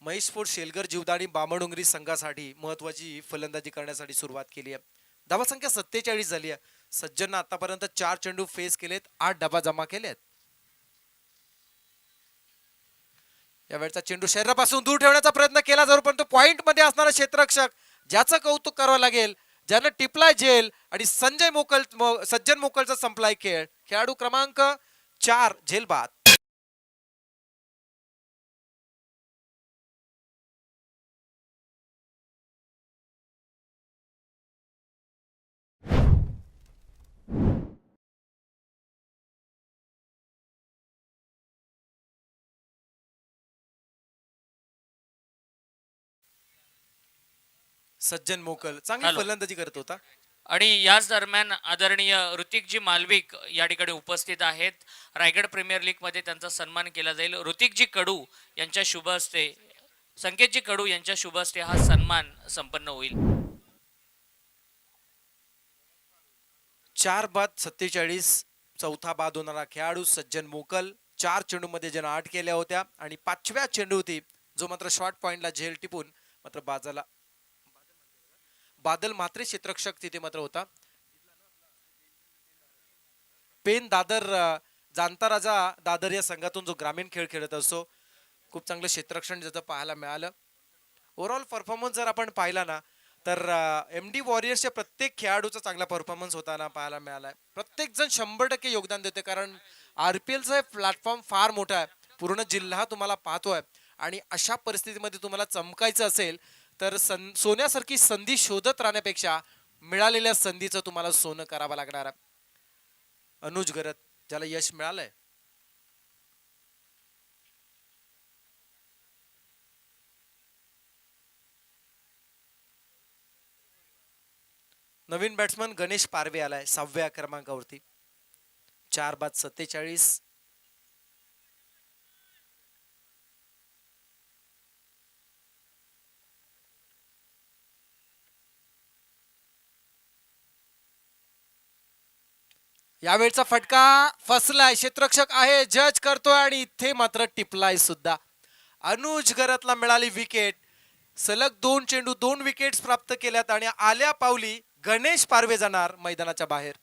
महेश फोर्ट, शेलगर, जीवदानी, बामणडोंगरी संघासाठी महत्वाची फलंदाजी करण्यासाठी सुरुवात केली आहे. धावासंख्या 47 झाली आहे. सज्जन आतापर्यंत 4 चेंडू फेस केलेत, 8 डबा जमा केलेत. यावेळचा चेंडू शरीरापासून दूर ठेवण्याचा प्रयत्न केला जातो, परंतु पॉइंट मध्ये असणारा क्षेत्ररक्षक ज्याचं कौतुक करावं लागेल, ज्यानं टिपलाय झेल आणि सज्जन मोकलचा संपलाय खेळ. खेळाडू क्रमांक 4 झेल बाद. सज्जन मोकल चांगली हॅलो. फलंदाजी करत होता. आणि याच दरम्यान आदरणीय ऋतिकजी मालविक या ठिकाणी उपस्थित आहेत. रायगड प्रीमियर लीग मध्ये त्यांचा सन्मान केला जाईल. ऋतिकजी कडू यांच्या शुभ हस्ते, संकेतजी कडू यांच्या शुभ हस्ते हा सन्मान संपन्न होईल. 4 बाद 47, चौथा बाद होणारा खेळाडू सज्जन मोकल. 4 चेंडू मध्ये ज्यानं 8 केल्या होत्या आणि 5व्या चेंडू होती जो मात्र शॉर्ट पॉइंटला झेल टिपून मात्र बादल म्हात्रे क्षेत्ररक्षक तिथे मात्र होता. पेन दादर जाणता राजा दादर या संघातून जो ग्रामीण खेळ खेळत असतो, खूप चांगलं क्षेत्ररक्षण ज्याचं पाहायला मिळालं. ओव्हरऑल परफॉर्मन्स जर आपण पाहिला ना, तर एमडी वॉरियर्सच्या प्रत्येक खेळाडूचा चांगला परफॉर्मन्स होताना पाहायला मिळालाय. प्रत्येक जण 100% योगदान देते, कारण आरपीएलचा प्लॅटफॉर्म फार मोठा आहे. पूर्ण जिल्हा तुम्हाला पाहतोय आणि अशा परिस्थितीमध्ये तुम्हाला चमकायचं असेल तर सोन्यासारखी संधी शोधत राहण्यापेक्षा मिळालेल्या संधीचं तुम्हाला सोनं करावं लागणार आहे. अनुज घरत ज्याला यश मिळालंय. नवीन बॅट्समन गणेश पारवे आलाय 6व्या क्रमांकावरती. 4 बाद 47. यावेळचा फटका फसलाय, क्षेत्ररक्षक आहे, जज करतोय आणि इथे मात्र टिपलाय सुद्धा. अनुज गरतला मिळाली विकेट. सलग 2 चेंडू 2 विकेट्स प्राप्त केल्यात आणि आल्या पावली गणेश पारवे जाणार मैदानाच्या बाहेर.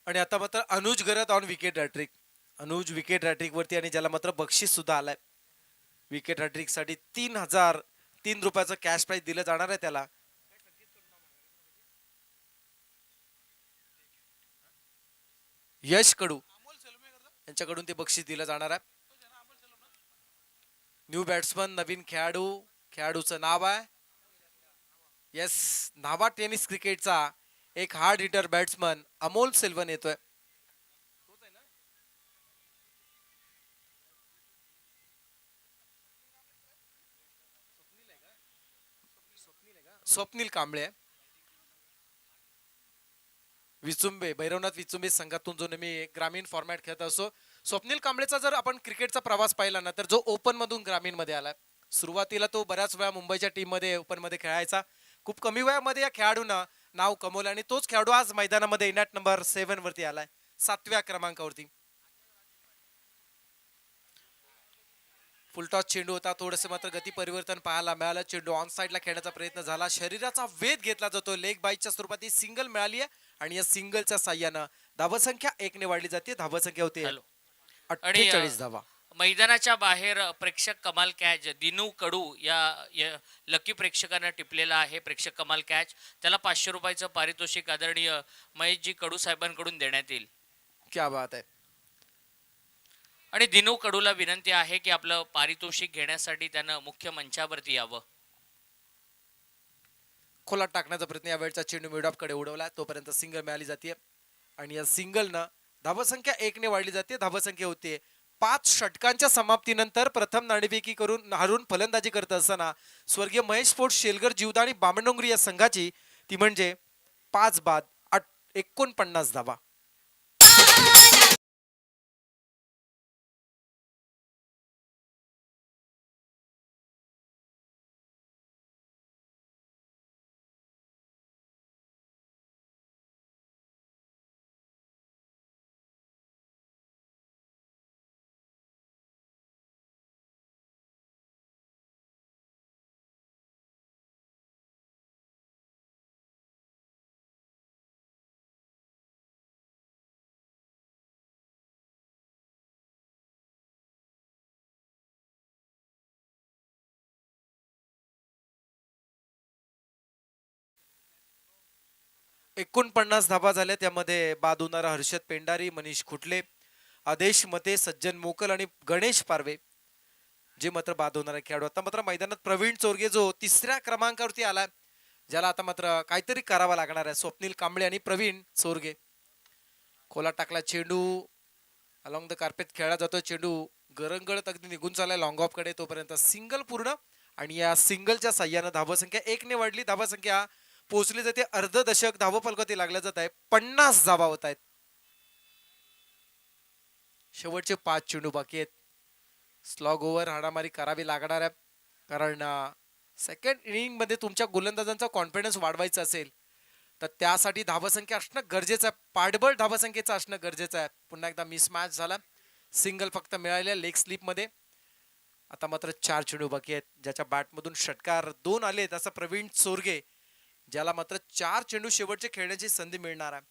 आणि आता मात्र अनुज गरत on wicket hat trick. Anuj wicket hat trick वरती आणि ज्याला मात्र बक्षीस सुद्धा आलाय. विकेट हॅट्रिक साठी 3,003 रुपयाचं कॅश प्राइज दिलं जाणार आहे त्याला. यश कडू यांच्याकडून ते बक्षीस दिलं जाणार आहे. न्यू बॅट्समन, नवीन खेळाडू. खेळाडूचं नाव आहे येस, नावा टेनिस क्रिकेटचा एक hard hitter batsman Amol Selvan येतोय. स्वप्नील कांबळे विचुंबे, भैरवनाथ विचुंबे संघातून जो नेहमी ग्रामीण फॉर्मॅट खेळत असतो. स्वप्नील कांबळेचा जर आपण क्रिकेटचा प्रवास पाहिला ना, तर जो ओपन मधून ग्रामीण मध्ये आलाय. सुरुवातीला तो बऱ्याच वेळा मुंबईच्या टीम मध्ये ओपन मध्ये खेळायचा. खूप कमी वयामध्ये या खेळाडूंना नाव कमवलं आणि तोच खेळाडू आज मैदानामध्ये इंडियाट नंबर 7 वरती आलाय, 7व्या क्रमांकावरती. फुलटॉस चेंडू होता, थोडस मात्र गती परिवर्तन पाहायला मिळालं. चेंडू ऑन साइडला खेळण्याचा प्रयत्न झाला, शरीराचा वेध घेतला जातो. लेग बाईटच्या स्वरूपात ही सिंगल मिळाली आहे आणि या सिंगलच्या साह्यानं धावसंख्या 1 ने वाढली जाते. धावसंख्या होते हॅलो. 48 धावा. मैदानाच्या बाहेर प्रेक्षक कमाल कॅच दिनू कडू या लकी प्रेक्षकांना टिपलेला आहे. प्रेक्षक कमाल कॅच, त्याला 500 रुपयाचं पारितोषिक आदरणीय महेशजी कडू साहेबांकडून देण्यात येईल. क्या बात आहे. आणि दिनू कडूला विनंती आहे की आपलं पारितोषिक घेण्यासाठी त्यानं मुख्य मंचावरती यावं. खोलात टाकण्याचा प्रयत्न, या वेळचा चेंडू मिड ऑफ कडे उडवला, तोपर्यंत सिंगल मिळाली जाते आणि या सिंगलनं धावसंख्या 1 ने वाढली जाते. धावसंख्या होते 5 षटकांच्या समाप्तीनंतर प्रथम नाणेफेकी करून हारून फलंदाजी करत असताना स्वर्गीय महेश स्पोर्ट्स शेलगर जीवदा आणि बामणडोंगरी या संघाची, ती म्हणजे 5 बाद 49 धावा. एकोणपन्नास धावा झाल्या, त्यामध्ये बाद होणारा हर्षद पेंडारी, मनीष खुटले, आदेश मते, सज्जन मोकल आणि गणेश पारवे जे मात्र बाद होणारे खेळाडू. आता मात्र मैदानात प्रवीण चोरगे जो 3ऱ्या क्रमांकावरती आलाय, ज्याला आता मात्र काहीतरी करावा लागणार आहे. स्वप्नील कांबळे आणि प्रवीण चोरगे. खोला टाकला चेंडू, अलॉंग द कार्पेट खेळला जातोय. चेंडू गरंगळत अगदी निघून चाललाय लॉंग ऑफ कडे, तोपर्यंत सिंगल पूर्ण आणि या सिंगलच्या साह्यानं धावसंख्या 1 ने वाढली. धावसंख्या पोहोचली जाते अर्ध दशक. धावफलकावरती लागल्या जात आहे 50 धावा होत आहेत. शेवटचे 5 चेंडू बाकी आहेत. स्लॉग ओव्हर हाणामारी करावी लागणार आहे, कारण सेकंड इनिंग मध्ये तुमच्या गोलंदाजांचा कॉन्फिडन्स वाढवायचा असेल तर त्यासाठी धावसंख्या असणं गरजेचं आहे. पाठबळ धावसंख्येचं असणं गरजेचं आहे. पुन्हा एकदा मिस मॅच झाला, सिंगल फक्त मिळालेल्या लेग स्लिप मध्ये. आता मात्र 4 चेंडू बाकी आहेत, ज्याच्या बॅटमधून षटकार 2 आले, त्याचा प्रवीण चोरगे, ज्याला मात्र 4 चेंडू शेवटचे खेळण्याची संधी मिळणार आहे.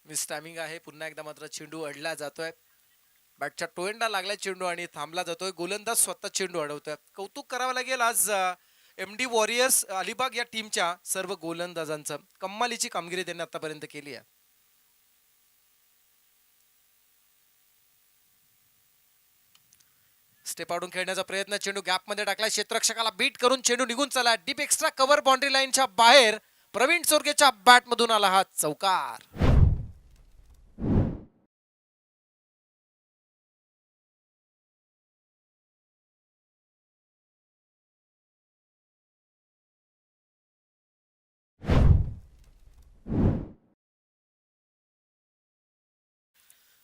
मिस टायमिंग आहे. पुन्हा एकदा मात्र चेंडू अडला जातोय. बॅटच्या टोएंडा लागला चेंडू आणि थांबला जातोय. गोलंदाज स्वतः चेंडू अडवतोय. कौतुक करावं लागेल आज MD वॉरियर्स अलिबाग या टीमच्या सर्व गोलंदाजांचं. कम्मालीची कामगिरी त्यांनी आतापर्यंत केली आहे. स्टेप आउटून खेळण्याचा प्रयत्न, चेंडू गॅप मध्ये टाकला, क्षेत्ररक्षकाला बीट करून चेंडू निघून चला डीप एक्स्ट्रा कव्हर बाउंड्री लाईनच्या बाहेर. प्रवीण चोरगेच्या बॅट मधून आला हा चौकार.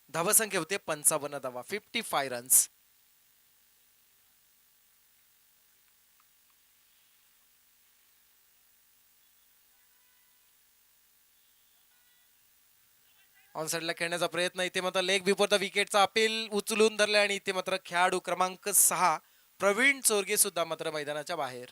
धावसंख्या होते 55 धावा, 55 रन्स. ऑन साइडला खेळण्याचा प्रयत्न, इथे मात्र लेग बिफोर द विकेटचा अपील उचलून धरले आणि इथे मात्र खेळाडू क्रमांक 6 प्रवीण चोरगे सुद्धा मात्र मैदानाच्या बाहेर.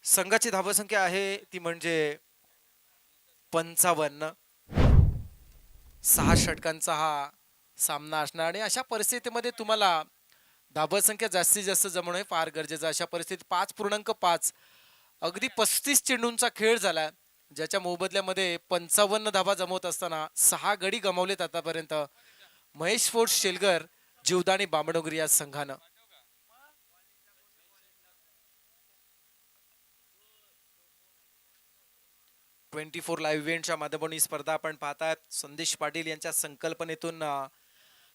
संघाची धावसंख्या आहे ती म्हणजे 55. 6 षटकांचा हा सामना असणार आणि अशा परिस्थितीमध्ये तुम्हाला धावसंख्या जास्तीत जास्त जमवणं हे फार गरजेचं. अशा परिस्थितीत 5.5 अगदी 35 चेंडूंचा खेळ झाला, ज्याच्या मोबदल्यामध्ये 55 धावा जमवत असताना 6 गडी गमावलेत आतापर्यंत महेश फोर्स शेलगर, जीवदानी बामणोगरी या संघानं. ट्वेंटी 4 लाईव्ह इव्हेंटच्या माध्यमातून ही स्पर्धा आपण पाहताय. संदेश पाटील यांच्या संकल्पनेतून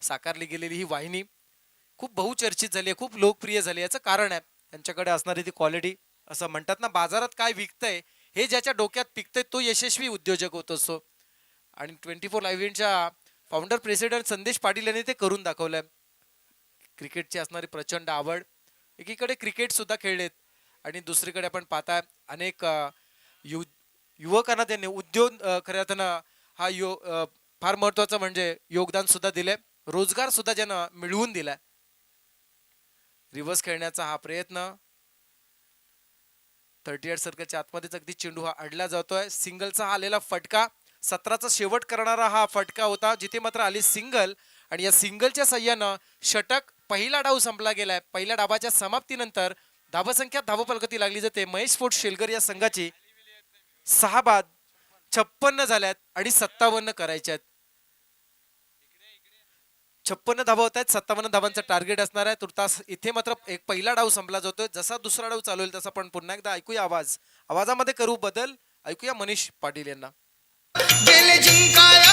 साकारली गेलेली ही वाहिनी खूप बहुचर्चित झाली आहे, खूप लोकप्रिय झाली. याचं कारण आहे त्यांच्याकडे असणारी ती क्वालिटी. असं म्हणतात ना, बाजारात काय विकतंय हे ज्याच्या डोक्यात पिकतंय तो यशस्वी उद्योजक होत असतो. आणि 24 लाईव्ह इव्हेंटच्या फाउंडर प्रेसिडेंट संदेश पाटील यांनी ते करून दाखवलंय. क्रिकेटची असणारी प्रचंड आवड, एकीकडे क्रिकेट सुद्धा खेळलेत आणि दुसरीकडे आपण पाहताय अनेक युवकांना त्यांनी उद्योग खऱ्या अर्थानं हा फार महत्वाचं म्हणजे योगदान सुद्धा दिलंय, रोजगार सुद्धा ज्यांना मिळवून दिलाय. रिव्हर्स खेळण्याचा हा प्रयत्न, 38 सर्कलच्या आतमध्येच अगदी चेंडू हा अडला जातोय. सिंगलचा हा आलेला फटका, 17चा शेवट करणारा हा फटका होता, जिथे मात्र आली सिंगल आणि या सिंगलच्या साह्यानं षटक, पहिला डाव संपला गेलाय. पहिल्या डावाच्या समाप्तीनंतर धावसंख्या धावफलकाती लागली जाते. महेश फोर्ट शेलगर या संघाची 6 बाद 56 झाल्यात आणि 57 करायच्यात. 56 धावा होत आहेत, 57 धावांचं टार्गेट असणार आहे. तुर्तास इथे मात्र एक पहिला डाव संपला जातोय. जसा दुसरा डाव चालू होईल तसा आपण पुन्हा एकदा ऐकूया आवाजामध्ये करू बदल. ऐकूया मनीष पाटील यांना. गेले जिंकाया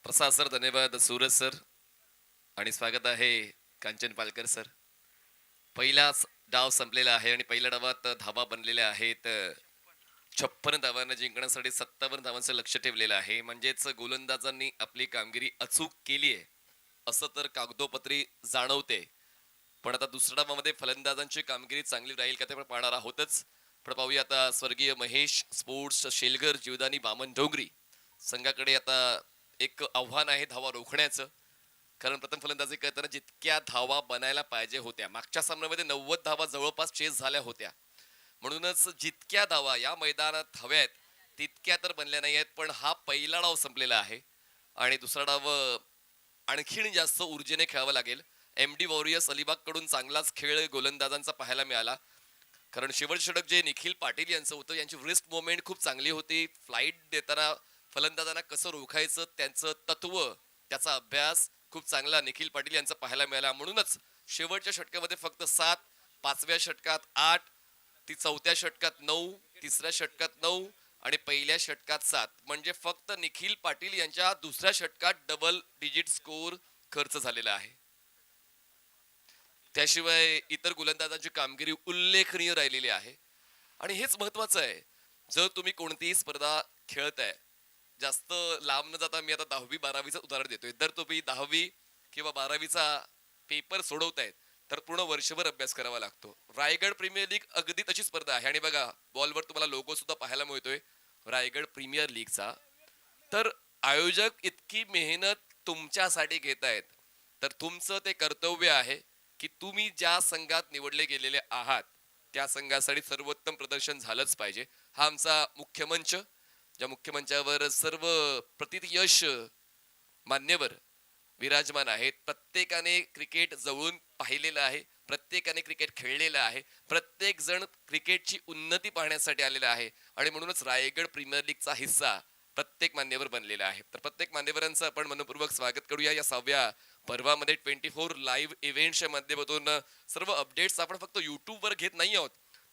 प्रसाद सर, धन्यवाद. सूरज सर आणि स्वागत आहे कांचन पालकर सर. पहिला डाव संपलेला आहे आणि पहिल्या डावात धावा बनलेल्या आहेत. 56 धावांना जिंकण्यासाठी 57 धावांचं लक्ष ठेवलेलं आहे. म्हणजेच गोलंदाजांनी आपली कामगिरी अचूक केली आहे असं तर कागदोपत्री जाणवते. पण आता दुसऱ्या डावामध्ये फलंदाजांची कामगिरी चांगली राहील का ते पण पाहणार आहोतच. पण पाहूया आता स्वर्गीय महेश स्पोर्ट्स शेलगर जीवदानी वामन डोंगरी संघाकडे आता एक आव्हान आहे धावा रोखण्याचं. कारण प्रथम फलंदाजी करताना जितक्या धावा बनायला पाहिजे होत्या, मागच्या सामन्यामध्ये 90 धावा जवळपास चेस झाल्या होत्या, म्हणूनच जितक्या धावा या मैदानात हव्यात तितक्या तर बनल्या नाही आहेत. पण हा पहिला डाव संपलेला आहे आणि दुसरा डाव आणखीन जास्त ऊर्जेने खेळावा लागेल. MD वॉरियर्स अलिबाग कडून चांगलाच खेळ गोलंदाजांचा पाहायला मिळाला. कारण शेवटचे षटक जे निखिल पाटील यांचं होतं, यांची रिस्ट मोमेंट खूप चांगली होती. फ्लाईट देताना फलंदाजांना कसं रोखायचं त्यांचं तत्व, त्याचा अभ्यास खूप चांगला निखिल पाटील यांचा पाहायला मिळाला. म्हणूनच शेवटच्या षटकामध्ये फक्त 7, 5व्या षटकात 8, चौथ्या षटकात 9, तिसऱ्या षटकात 9 आणि पहिल्या षटकात 7, म्हणजे फक्त निखिल पाटील यांच्या दुसऱ्या षटकात डबल डिजिट स्कोर खर्च झालेला आहे. त्याशिवाय इतर गोलंदाजांची कामगिरी उल्लेखनीय राहिलेली आहे. आणि हेच महत्वाचं आहे, जर तुम्ही कोणतीही स्पर्धा खेळताय, जास्त लांब न जाता मी आता 10वी 12वीचं उदाहरण देतोय, जर तुम्ही 10वी किंवा 12वीचा पेपर सोडवतायत तर पूर्ण वर्षभर अभ्यास करावा लागतो. रायगड प्रीमियर लीग अगदी तशी स्पर्धा आहे. आणि बघा बॉलवर तुम्हाला लोगो सुद्धा पाहायला मिळतोय रायगड प्रीमियर लीगचा. तर आयोजक इतकी मेहनत तुमच्यासाठी घेत आहेत, तर तुमचं ते कर्तव्य आहे की तुम्ही ज्या संघात निवडले गेलेले आहात त्या संघासाठी सर्वोत्तम प्रदर्शन झालंच पाहिजे. हा आमचा मुख्य मंच, ज्या मुख्य मंचावर सर्व प्रतियश मान्यवर विराजमान आहेत. प्रत्येकाने क्रिकेट जवळून पाहिलेलं आहे, प्रत्येकाने क्रिकेट खेळलेलं आहे, प्रत्येक जण क्रिकेटची उन्नती पाहण्यासाठी आलेला आहे आणि म्हणूनच रायगड प्रीमियर लीगचा हिस्सा प्रत्येक मान्यवर बनलेला आहे. तर प्रत्येक मान्यवरांचं आपण मनपूर्वक स्वागत करूया या 6व्या पर्वामध्ये. 24 लाईव्ह इव्हेंट्सच्या माध्यमातून सर्व अपडेट्स आपण फक्त युट्यूबवर घेत नाही आहोत,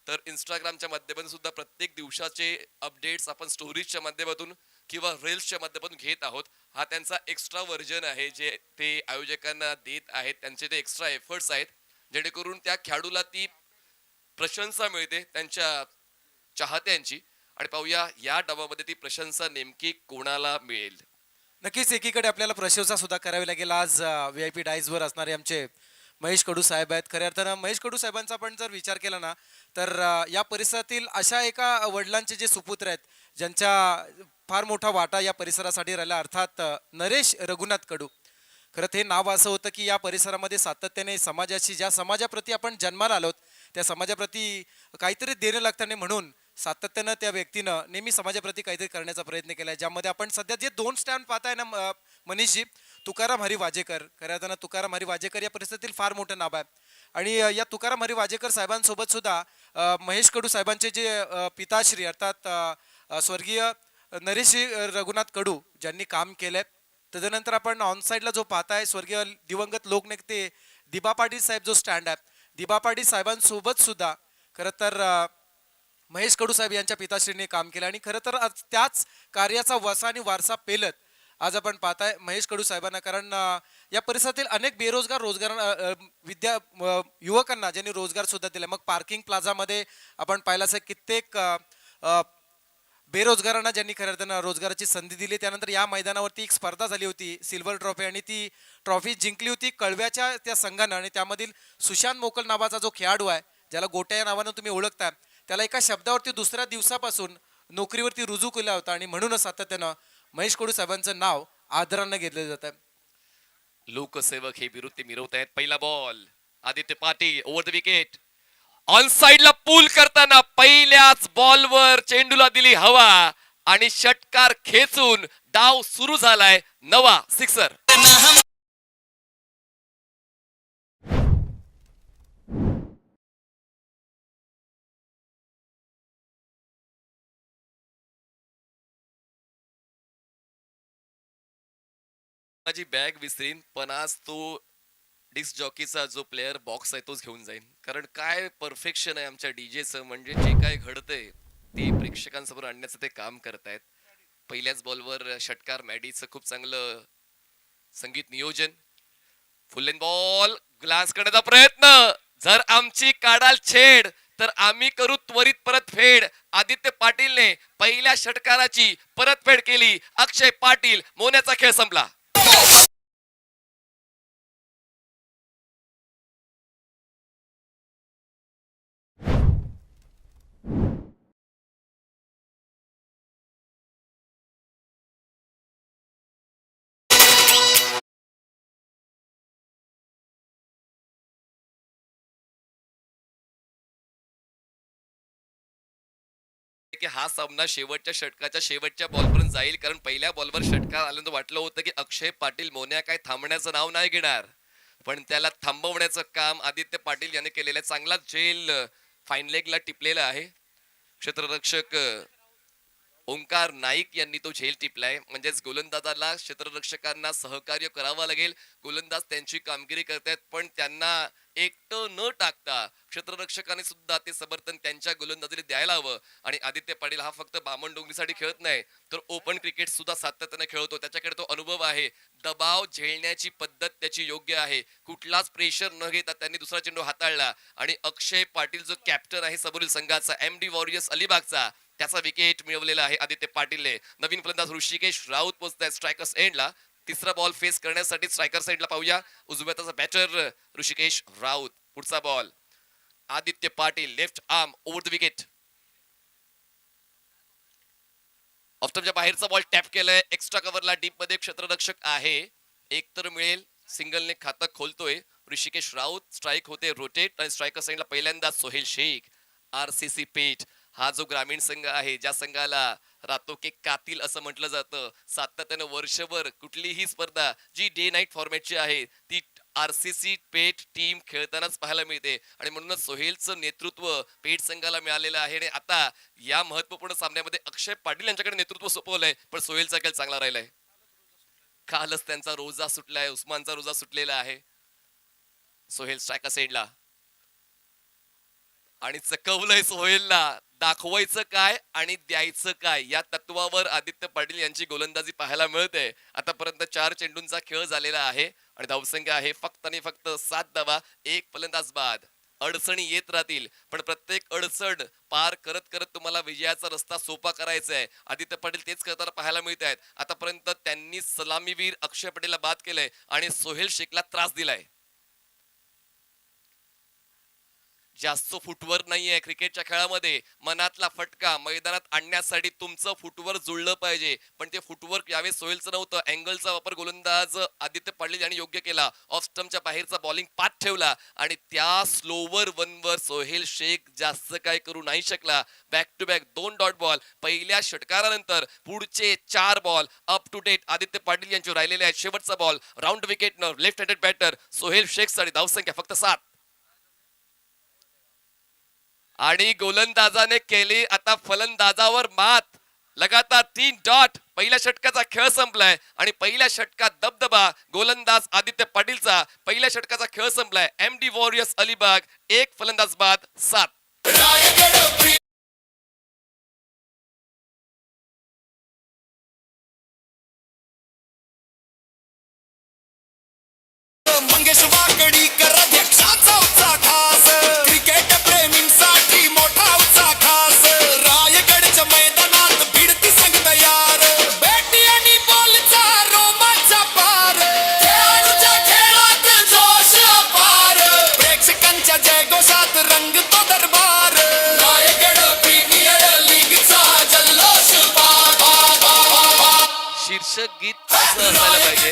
तर इंस्टाग्रामच्या माध्यमातून सुद्धा प्रत्येक दिवसाचे अपडेट्स आपण स्टोरीजच्या माध्यमातून किंवा रील्सच्या माध्यमातून घेत आहोत. हा त्यांचा एक्स्ट्रा व्हर्जन आहे जे ते आयोजकांना देत आहेत, त्यांचे ते एक्स्ट्रा एफर्ट्स आहेत, जेणेकरून त्या खेळाडूला ती प्रशंसा मिळते त्यांच्या चाहत्यांची. आणि पाहूया या डावामध्ये ती प्रशंसा नेमकी कोणाला मिळेल. नक्कीच एकीकडे आपल्याला प्रशंसा सुद्धा करावी लागेल. आज VIP डायसवर असणारे आमचे महेश कडू साहेब आहेत. खऱ्या अर्थानं महेश कडू साहेबांचा आपण जर विचार केला ना, तर या परिसरातील अशा एका वडिलांचे जे सुपुत्र आहेत ज्यांच्या फार मोठा वाटा या परिसरासाठी राहिला, अर्थात नरेश रघुनाथ कडू. खरं ते नाव असं होतं की या परिसरामध्ये सातत्याने समाजाशी, ज्या समाजाप्रती आपण जन्माला आलोत त्या समाजाप्रती काहीतरी देणं लागतं आणि म्हणून सातत्यानं त्या व्यक्तीनं नेहमी समाजाप्रती काहीतरी करण्याचा प्रयत्न केला. ज्यामध्ये आपण सध्या जे 2 स्टँड पाहताय ना मनीषजी, तुकाराम हरी वाजेकर, खऱ्या अर्थानं तुकाराम हरी वाजेकर या परिसरातील फार मोठं नाव आहे. आणि या तुकाराम हरी वाजेकर साहेबांसोबत सुद्धा महेश कडू साहेबांचे जे पिताश्री अर्थात स्वर्गीय नरेश रघुनाथ कडू ज्यांनी काम केलंय. तदनंतर आपण ऑनसाईडला जो पाहताय स्वर्गीय दिवंगत लोकनेते दिबा पाटील साहेब जो स्टँड आहे, दिबा पाटील साहेबांसोबत सुद्धा खरं तर महेश कडू साहेब यांच्या पिताश्रीने काम केलं. आणि खरं तर त्याच कार्याचा वसा आणि वारसा पेलत आज आपण पाहताय महेश कडू साहेबांना. कारण या परिसरातील अनेक बेरोजगार युवकांना ज्यांनी रोजगार सुद्धा दिला. मग पार्किंग प्लाझामध्ये आपण पाहिलं असं कित्येक बेरोजगारांना ज्यांनी खऱ्या अर्थानं रोजगाराची संधी दिली. त्यानंतर या मैदानावरती एक स्पर्धा झाली होती सिल्वर ट्रॉफी, आणि ती ट्रॉफी जिंकली होती कळव्याच्या त्या संघानं. आणि त्यामधील सुशांत मोकल नावाचा जो खेळाडू आहे, ज्याला गोट्या या नावानं तुम्ही ओळखता, त्याला एका शब्दावरती दुसऱ्या दिवसापासून नोकरीवरती रुजू केला होता. आणि म्हणूनच सातत्यानं महेश कडू साहेबांचं नाव आदरानं घेतलं जात आहे. लोकसेवक हे विरुद्ध मिरवत आहेत. पहिला ball Aditya Patil over the wicket. On साइडला पूल करताना पहिल्याच बॉलवर चेंडूला दिली हवा आणि षटकार खेचून डाव सुरू झालाय. 9वा सिक्सर. माझी बॅग विसरीन, पण आज तो डिस्क जॉकीचा जो प्लेअर बॉक्स आहे तोच घेऊन जाईन. कारण काय परफेक्शन आहे आमच्या डीजेचं, म्हणजे जे काय घडतंय ते प्रेक्षकांसमोर आणण्याचं ते काम करतायत. पहिल्याच बॉलवर षटकार मॅडीचं खूप चांगलं संगीत नियोजन. फुल एंड बॉल ग्लास करण्याचा प्रयत्न. जर आमची काढाल छेड तर आम्ही करू त्वरित परतफेड. आदित्य पाटीलने पहिल्या षटकाराची परतफेड केली. अक्षय पाटील, मोन्याचा खेळ संपला. की हा सामना शेवटच्या षटकाच्या शेवटच्या बॉलपर्यंत जाईल, कारण पहिल्या बॉलवर षटकार आल्यानंतर वाटलं होतं की अक्षय पाटील मोन्या काय थांबण्याचं नाव नाही घेणार, पण त्याला थांबवण्याचं काम आदित्य पाटील याने केलेलं आहे. चांगला झेल फाईन लेगला टिपलेला आहे. क्षेत्ररक्षक ओंकार नाईक यांनी तो झेल टिपलाय. म्हणजेच गोलंदाजाला क्षेत्ररक्षकांना सहकार्य करावं लागेल. गोलंदाज त्यांची कामगिरी करतायत, पण त्यांना एकटं न टाकता क्षेत्ररक्षकांनी सुद्धा ते समर्थन त्यांच्या गोलंदाजीला द्यायला हवं. आणि आदित्य पाटील हा फक्त बामणडोंगरीसाठी खेळत नाही, तर ओपन क्रिकेट सुद्धा सातत्याने खेळतो. त्याच्याकडे तो अनुभव आहे. दबाव झेलण्याची पद्धत त्याची योग्य आहे. कुठलाच प्रेशर न घेता त्यांनी दुसरा चेंडू हाताळला. आणि अक्षय पाटील जो कॅप्टन आहे समोरील संघाचा, MD वॉरियर्स अलिबागचा, त्याचा विकेट मिळवलेला आहे आदित्य पाटीलने. नवीन फलंदाज ऋषिकेश राऊत पोहोचताय स्ट्रायकर्स एंडला. तिसरा बॉल फेस करण्यासाठी स्ट्रायकर साइडला पाहूया. उजव्या बॅटर ऋषिकेश राऊत. पुढचा ball Aditya Patil, left arm over the wicket. ऑफ्टमच्या बाहेरचा बॉल टॅप केलाय. एक्स्ट्रा कव्हरला डीप मध्ये क्षेत्ररक्षक आहे. एक तर मिळेल. सिंगलने खातं खोलतोय ऋषिकेश राऊत. स्ट्राईक होते रोटेट आणि स्ट्रायकर साइडला पहिल्यांदा सोहेल शेख. RCC पेठ हा जो ग्रामीण संघ आहे, ज्या संघाला रातो के कातील असं म्हटलं जातं, सातत्यानं वर्षभर कुठलीही स्पर्धा जी डे नाईट फॉर्मॅटची आहे ती RCC पेठ टीम खेळतानाच पाहायला मिळते. आणि म्हणूनच सोहेलचं नेतृत्व पेठ संघाला मिळालेलं आहे. आणि आता या महत्वपूर्ण सामन्यामध्ये अक्षय पाटील यांच्याकडे नेतृत्व सोपवलंय, पण सोहेलचा खेळ चांगला राहिलाय. कालच त्यांचा रोजा सुटलाय, उस्मानचा रोजा सुटलेला आहे. सोहेल स्ट्रायकर साइडला आणि चकवलंय सोहेलला. दाखवायचं काय आणि द्यायचं काय या तत्वावर आदित्य पाटील यांची गोलंदाजी पाहायला मिळते. आतापर्यंत 4 चेंडूंचा खेळ झालेला आहे आणि धावसंख्या आहे फक्त आणि फक्त 7 धावा. एक फलंदाज बाद. अडचणी येत राहतील, पण प्रत्येक अडचण पार करत करत तुम्हाला विजयाचा रस्ता सोपा करायचा आहे. आदित्य पाटील तेच करताना पाहायला मिळत आहेत. आतापर्यंत त्यांनी सलामीवीर अक्षय पटेलला बाद केलंय आणि सोहेल शेखला त्रास दिलाय. जास्त फुटवर नाहीये क्रिकेटच्या खेळामध्ये. मनातला फटका मैदानात आणण्यासाठी तुमचं फुटवर जुळलं पाहिजे, पण ते फुटवर्क यावेळेस सोहेलचं नव्हतं. अँगलचा वापर गोलंदाज आदित्य पाटील यांनी योग्य केला. ऑफ स्टंपच्या बाहेरचा बॉलिंग पाठ ठेवला आणि त्या स्लोवर वनवर सोहेल शेख जास्त काय करू नाही शकला. Back to back 2 dot ball. पहिल्या षटकारानंतर पुढचे 4 ball up to date Aditya Patil यांचे राहिलेले आहेत. शेवटचा बॉल राऊंड विकेटनं left handed batter Sohail Shaikh साठी. धावसंख्या फक्त 7. आणि गोलंदाजाने केली आता फलंदाजावर मात. लगातार 3 डॉट. पहिल्या षटकाचा खेळ संपलाय आणि पहिल्या षटकात दबदबा गोलंदाज आदित्य पाटीलचा. पहिल्या षटकाचा खेळ संपलाय. MD warriors Alibag. एक फलंदाज बाद. 7. मंगेश वाकडीकर अध्यक्षाचा उत्साह खास. क्रिकेट प्रेमींसाठी मोठा उत्साह खास. रायगडच्या मैदानात भिडती संघ तयार. बॅटी आणि बॉलचा रोमांच पार. खेळाडूच्या खेळात जोश अपार. प्रेक्षकांच्या जयघोषात रंगतो दरबार. रायगड प्रीमियर लीगचा जल्लोष शीर्षक गीत असं असायला पाहिजे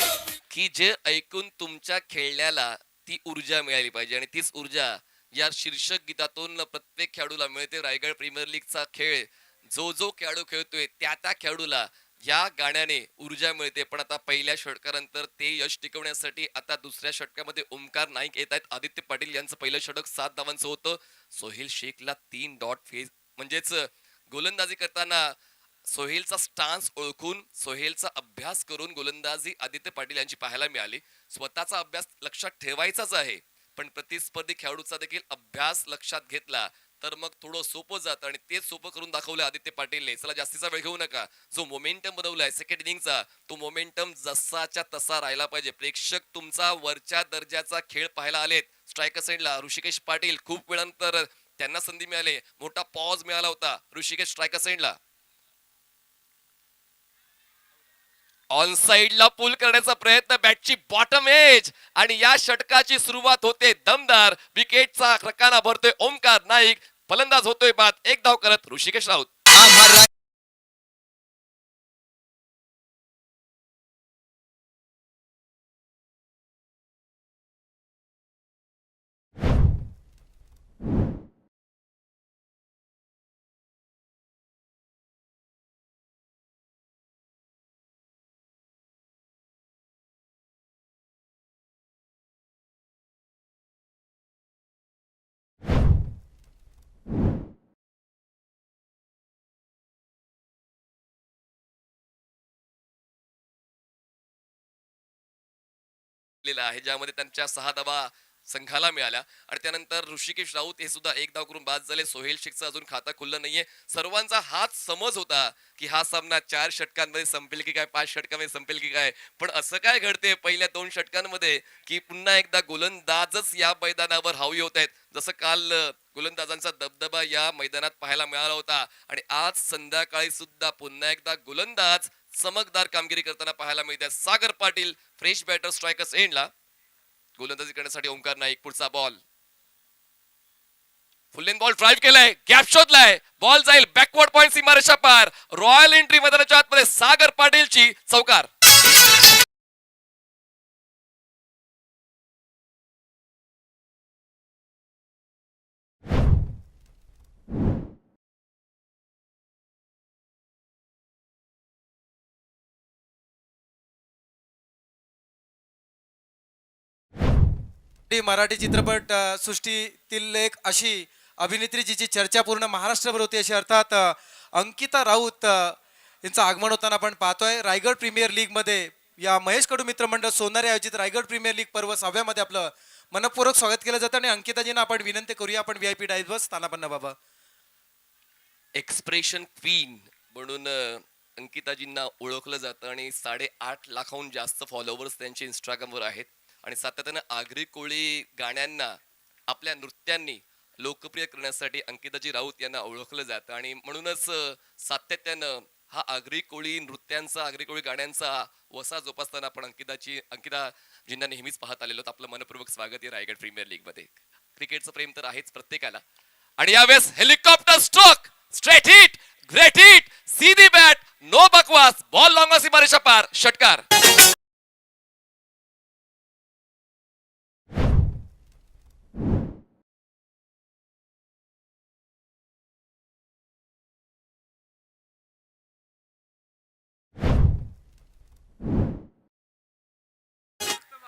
की जे ऐकून तुमच्या खेळण्याला ती ऊर्जा मिळाली पाहिजे. आणि तीच ऊर्जा या शीर्षक गीतातून प्रत्येक खेळाडूला मिळते. रायगड प्रीमियर लीगचा खेळ जो जो खेळाडू खेळतोय त्या त्या खेळाडूला या गाण्याने ऊर्जा मिळते. पण आता पहिल्या षटकानंतर ते यश टिकवण्यासाठी आता दुसऱ्या षटकामध्ये ओंकार नाईक येत आहेत. आदित्य पाटील यांचं पहिलं षटक 7 धावांचं होतं. सोहेल शेखला 3 डॉट फेज. म्हणजेच गोलंदाजी करताना सोहेलचा स्टान्स ओळखून सोहेलचा अभ्यास करून गोलंदाजी आदित्य पाटील यांची पाहायला मिळाली. स्वतःचा अभ्यास लक्षात ठेवायचाच आहे, पण प्रतिस्पर्धी खेळाडूचा देखील अभ्यास लक्षात घेतला तर मग थोडं सोपं जातं. आणि तेच सोपं करून दाखवलं आदित्य पाटीलने. चला जास्तीचा वेळ घेऊ नका. जो मोमेंटम बनवलाय सेकंड इनिंगचा तो मोमेंटम जसाच्या तसा राहिला पाहिजे. प्रेक्षक तुमचा वरच्या दर्जाचा खेळ पाहायला आलेत. स्ट्रायकर साइडला ऋषिकेश पाटील खूप वेळानंतर त्यांना संधी मिळाली. मोठा पॉज मिळाला होता ऋषिकेश स्ट्रायकर साइडला. ऑन साइडला पुल करण्याचा प्रयत्न. बॅटची बॉटम एज आणि या षटकाची सुरुवात होते दमदार. विकेटचा रकाना भरतोय ओंकार नाईक. फलंदाज होतोय बाद. 1 धाव करत ऋषिकेश राऊत. केलेला आहे, ज्यामध्ये त्यांच्या 6 धावा संघाला मिळाल्या आणि त्यानंतर ऋषिकेश राऊत हे सुद्धा 1 धाव करून बाद झाले. सोहेल शेखचं अजून खातं खुललं नाहीये. सर्वांचा हाच समज होता की हा सामना 4 षटकांमध्ये संपेल की काय, 5 षटकांमध्ये संपेल की काय, पण असं काय घडते पहिल्या 2 षटकांमध्ये की पुन्हा एकदा गोलंदाजच या मैदानावर हावी होत आहेत. जसं काल गोलंदाजांचा दबदबा या मैदानात पाहायला मिळाला होता आणि आज संध्याकाळी सुद्धा पुन्हा एकदा गोलंदाज चमकदार कामगिरी करताना पाहायला मिळते. Sagar Patil fresh batter strikers एंडला गोलंदाजी करण्यासाठी ओंकार नाईक. पुढचा बॉल फुल लेन बॉल ड्राईव्ह केलाय, गॅप शोधलाय, बॉल जाईल बॅकवर्ड पॉइंट सीमारेषा पार. रॉयल एंट्री मैदानाच्या आतमध्ये सागर पाटीलची चौकार. मराठी चित्रपट सृष्टीतील एक अशी अभिनेत्री जिची चर्चा पूर्ण महाराष्ट्रभर होती अशी अर्थात अंकिता राऊत यांचं आगमन होताना आपण पाहतोय. रायगड प्रीमियर लीग मध्ये या महेश कडू मित्रमंडळ सोनारे आयोजित रायगड प्रीमियर लीग पर्व 6व्या मध्ये आपलं मनपूर्वक स्वागत केलं जातं आणि अंकिताजींना आपण विनंती करूया आपण व्हीआयपी डायसवर स्थानापन्न बाबा. एक्सप्रेशन क्वीन म्हणून अंकिताजींना ओळखलं जातं आणि 8.5 लाखाहून जास्त फॉलोअर्स त्यांचे इंस्टाग्रामवर आहेत आणि सातत्यानं आगरी कोळी गाण्यांना आपल्या नृत्यांनी लोकप्रिय करण्यासाठी अंकिताजी राऊत यांना ओळखलं जातं आणि म्हणूनच सातत्यानं हा आगरी कोळी नृत्यांचा, आगरी कोळी गाण्यांचा वसा जोपासताना आपण अंकिताजींना नेहमीच पाहत आलेलो. आपलं मनपूर्वक स्वागत आहे रायगड प्रीमियर लीग मध्ये. क्रिकेटचं प्रेम तर आहेच प्रत्येकाला आणि यावेळेस helicopter stroke, straight hit, great hit, सीधी बॅट, नो बकवास, बॉल लॉंग सीमारेषा पार, षटकार.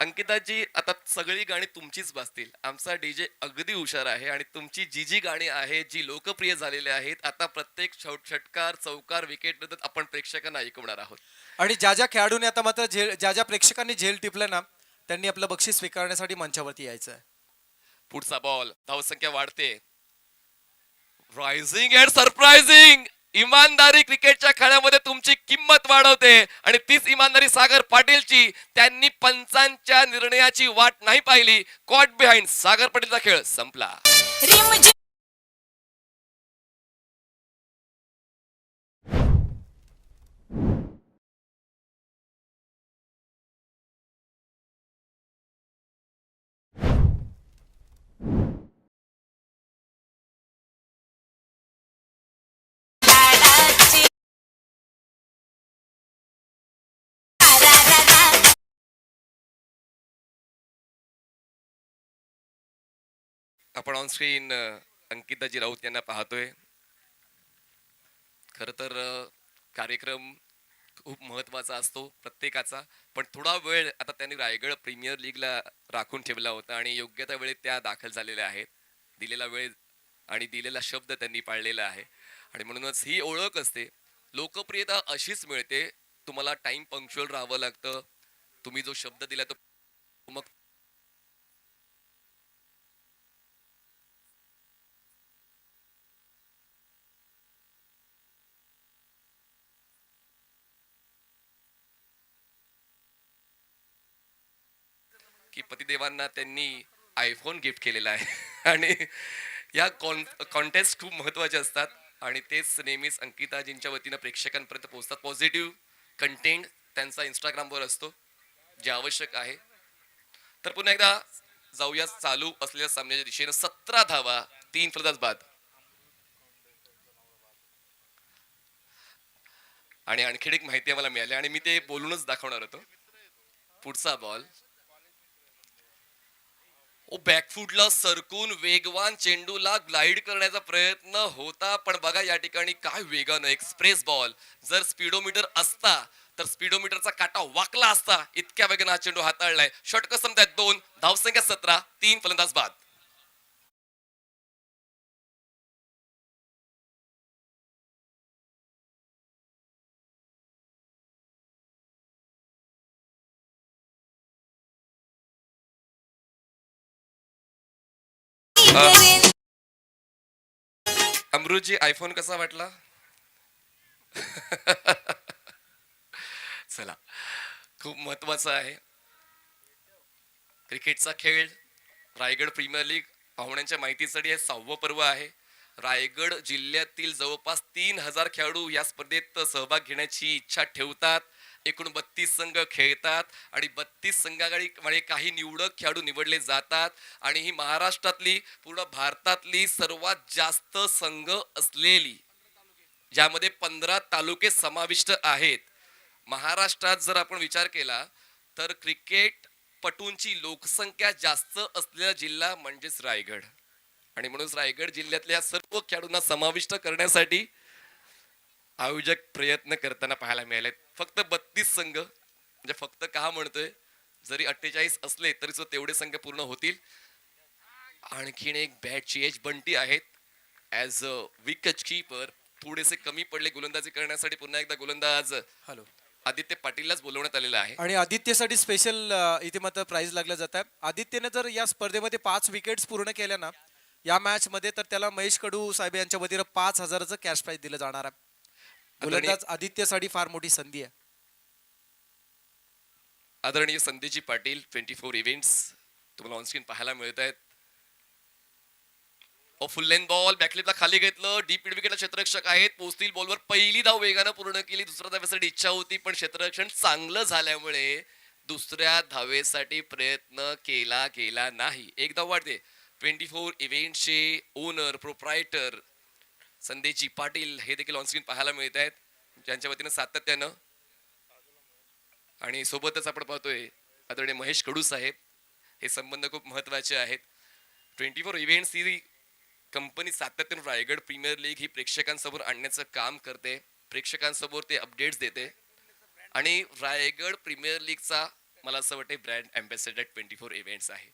अंकिताजी आता सगळी गाणी तुमचीच वाजतील. आमचा डीजे अगदी हुशार आहे आणि तुमची जी जी गाणी आहेत जी लोकप्रिय झालेली आहेत आता प्रत्येक षटकार, चौकार, विकेट आपण प्रेक्षकांना ऐकवणार आहोत. आणि ज्या ज्या खेळाडूंनी आता मात्र ज्या प्रेक्षकांनी झेल टिपलं ना त्यांनी आपलं बक्षीस स्वीकारण्यासाठी मंचावरती यायचं आहे. पुढचा बॉल, धावसंख्या वाढते. रायझिंग अँड सरप्राइझिंग, इमानदारी क्रिकेटच्या खेळामध्ये तुमची किंमत वाढवते आणि तीच इमानदारी सागर पाटीलची. त्यांनी पंचांच्या निर्णयाची वाट नाही पाहिली. कॉट बिहाइंड, सागर पाटीलचा खेळ संपला. आपण ऑन स्क्रीन अंकिताजी राऊत यांना पाहतोय. खर तर कार्यक्रम खूप महत्वाचा असतो प्रत्येकाचा, पण थोडा वेळ आता त्यांनी रायगड प्रीमियर लीगला राखून ठेवला होता आणि योग्य त्या वेळेत त्या दाखल झालेल्या आहेत. दिलेला वेळ आणि दिलेला शब्द त्यांनी पाळलेला आहे आणि म्हणूनच ही ओळख असते. लोकप्रियता अशीच मिळते, तुम्हाला टाइम पंक्च्युअल राहावं लागतं. तुम्ही जो शब्द दिला तो मग की पतिदेवांना त्यांनी आयफोन गिफ्ट केलेला आहे आणि या कॉन्टेस्ट खूप महत्वाचे असतात आणि तेच नेहमीच अंकिताजींच्या वतीनं प्रेक्षकांपर्यंत पोहोचतात. पॉझिटिव्ह कंटेंट त्यांचा इंस्टाग्रामवर असतो जे आवश्यक आहे. तर पुन्हा एकदा जाऊया चालू असलेल्या सामन्याच्या दिशेनं. 17 धावा, 3 फलंदाज बाद आणि आणखी एक माहिती आम्हाला मिळाली आणि मी ते बोलूनच दाखवणार होतो. पुढचा बॉल बॅकफुटला सरकून वेगवान चेंडूला ग्लाइड करण्याचा प्रयत्न होता, पण बघा या ठिकाणी काय वेगानं एक्सप्रेस बॉल. जर स्पीडोमीटर असता तर स्पीडोमीटरचा काटा वाकला असता. इतक्या वेगानं हा चेंडू हाताळलाय. षटक संपतायत 2, धावसंख्या 17, 3 फलंदाज बाद. अमृतजी आयफोन कसा वाटला? चला, खूप महत्वाचं आहे. क्रिकेटचा खेळ, रायगड प्रीमियर लीग पाहुण्यांच्या माहितीसाठी हे 6वं पर्व आहे. रायगड जिल्ह्यातील जवळपास 3000 खेळाडू या स्पर्धेत सहभाग घेण्याची इच्छा ठेवतात. एकूण 32 संघ खेळतात आणि 32 संघाकडे काही निवडक खेळाडू निवडले जातात आणि ही महाराष्ट्रातली, पूर्ण भारतातली सर्वात जास्त संघ असलेली, ज्यामध्ये 15 तालुके समाविष्ट आहेत. महाराष्ट्रात जर आपण विचार केला तर क्रिकेट पटूंची लोकसंख्या जास्त असलेला जिल्हा म्हणजेच रायगड, आणि म्हणून रायगड जिल्ह्यातल्या सर्व खेळाडूंना समाविष्ट करण्यासाठी आयोजक प्रयत्न करताना पाहायला मिळाले. फक्त 32 संघ, म्हणजे फक्त का म्हणतोय, जरी 48 असले तरी सुद्धा तेवढे संघ पूर्ण होतील. आणखीन एक बॅटची एज बंटी आहेत ऍज अ विकेट कीपर, थोडेसे कमी पडले गोलंदाजी करण्यासाठी. पुन्हा एकदा गोलंदाज हॅलो. आदित्य पाटीललाच बोलवण्यात आलेलं आहे. आणि आदित्यसाठी स्पेशल इथे मात्र प्राइज लागलं जात आहे. आदित्यने जर या स्पर्धेमध्ये 5 विकेट्स पूर्ण केल्या ना या मॅच मध्ये, तर त्याला महेश कडू साहेब यांच्या वतीनं 5000चं कॅश प्राइज दिलं जाणार आहे. गोलंदाज आदित्यसाठी फार मोठी संधी आहे. आदरणीय संदेजी पाटील, 24 इव्हेंट्स तुम्हाला ऑनस्क्रीन पाहायला मिळत आहेत. फुल लेन बॉल बॅकलिपला खाली घेतलं, डीप मिड विकेटला क्षेत्ररक्षक आहेत, पोहोचतील बॉलवर. पहिली धाव वेगानं पूर्ण केली, दुसऱ्या धावेसाठी इच्छा होती पण क्षेत्ररक्षण चांगलं झाल्यामुळे दुसऱ्या धावेसाठी प्रयत्न केला गेला नाही. एक धाव वाढते. 24 इव्हेंटचे ओनर प्रोप्रायटर संदेजी पाटील हे देखील ऑनस्क्रीन पाहायला मिळत आहेत, ज्यांच्या वतीनं सातत्यानं. आणि सोबतच आपण पाहतोय आदरणीय महेश कडू साहेब. हे संबंध खूप महत्वाचे आहेत. 24 इव्हेंट्स ही कंपनी सातत्यानं रायगड प्रीमियर लीग ही प्रेक्षकांसमोर आणण्याचं काम करते, प्रेक्षकांसमोर ते अपडेट्स देते आणि रायगड प्रीमियर लीगचा मला असं वाटतं ब्रँड अँबॅसेडर 24 इव्हेंट्स आहे.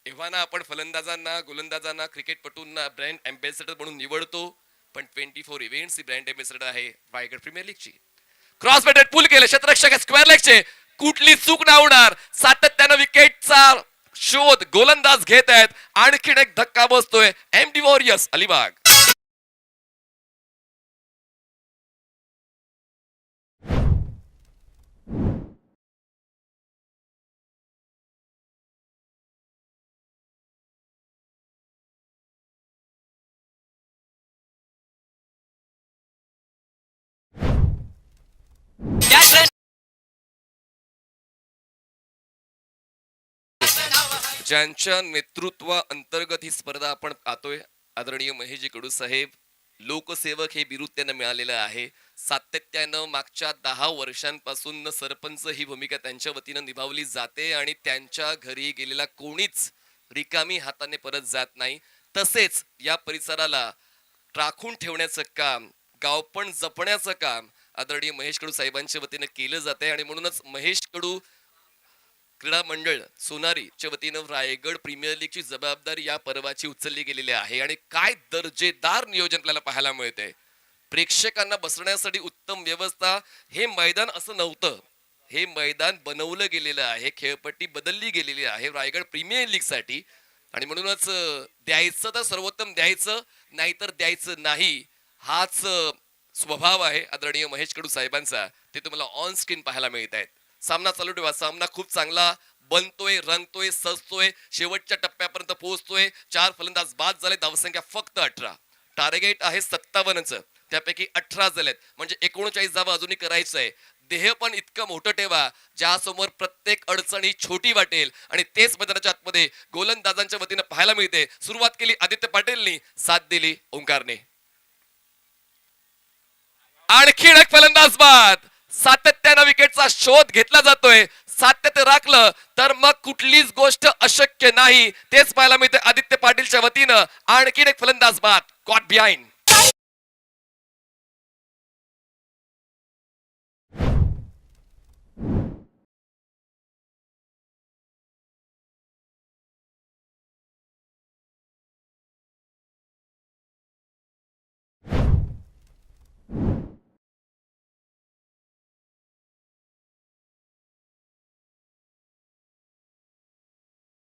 एव्हाना आपण फलंदाजांना, गोलंदाजांना, क्रिकेटपटूंना ब्रँड अँबॅसेडर म्हणून निवडतो, पण 24 इव्हेंट्स ही ब्रँड अँबॅसेडर आहे रायगड प्रीमियर लीगची. क्रॉस बॅटेड पुल केले, क्षेत्ररक्षक स्क्वेअर लेगचे, कुठली चूक नाही होणार. सातत्यानं विकेटचा शोध गोलंदाज घेत आहेत. आणखीन एक धक्का बसतोय एमडी वॉरियर्स अलिबाग. ज्यांच्या नेतृत्वा अंतर्गत ही स्पर्धा आपण पाहतोय, आदरणीय महेशजी कडू साहेब, लोकसेवक हे बिरुद त्यांना मिळालेलं आहे. सातत्यानं मागच्या 10 वर्षांपासून सरपंच ही भूमिका त्यांच्या वतीनं निभावली जाते आणि त्यांच्या घरी गेलेला कोणीच रिकामी हाताने परत जात नाही. तसेच या परिसराला राखून ठेवण्याचं काम, गावपण जपण्याचं काम आदरणीय महेश कडू साहेबांच्या वतीनं केलं जाते आणि म्हणूनच महेश कडू क्रीडा मंडळ सोनारीच्या वतीनं रायगड प्रीमियर लीगची जबाबदारी या पर्वाची उचलली गेलेली आहे. आणि काय दर्जेदार नियोजन आपल्याला पाहायला मिळते. प्रेक्षकांना बसण्यासाठी उत्तम व्यवस्था. हे मैदान असं नव्हतं, हे मैदान बनवलं गेलेलं आहे, खेळपट्टी बदलली गेलेली आहे रायगड प्रीमियर लीग साठी. आणि म्हणूनच द्यायचं तर सर्वोत्तम द्यायचं, नाहीतर द्यायचं नाही, हाच स्वभाव आहे आदरणीय महेश कडू साहेबांचा. ते तुम्हाला ऑन स्क्रीन पाहायला मिळत आहेत. सामना चालू ठेवा. सामना खूप चांगला बनतोय, रंगतोय, सजतोय, शेवटच्या टप्प्यापर्यंत पोहोचतोय. 4 फलंदाज बाद झाले, धावसंख्या फक्त 18. टार्गेट आहे 57चं, त्यापैकी 18 झालेत, म्हणजे 39 धावा अजूनही करायचं आहे. देह पण इतकं मोठं ठेवा ज्यासमोर प्रत्येक अडचण ही छोटी वाटेल. आणि तेच मैदानाच्या आतमध्ये गोलंदाजांच्या वतीनं पाहायला मिळते. सुरुवात केली आदित्य पाटीलनी, साथ दिली ओंकारने. आणखी एक फलंदाज बाद. सातत्यानं विकेटचा शोध घेतला जातोय. सातत्य राखलं तर मग कुठलीच गोष्ट अशक्य नाही. तेच पाहायला मिळते आदित्य पाटीलच्या वतीनं. आणखी एक फलंदाज बाद, कॉट बिहाइंड.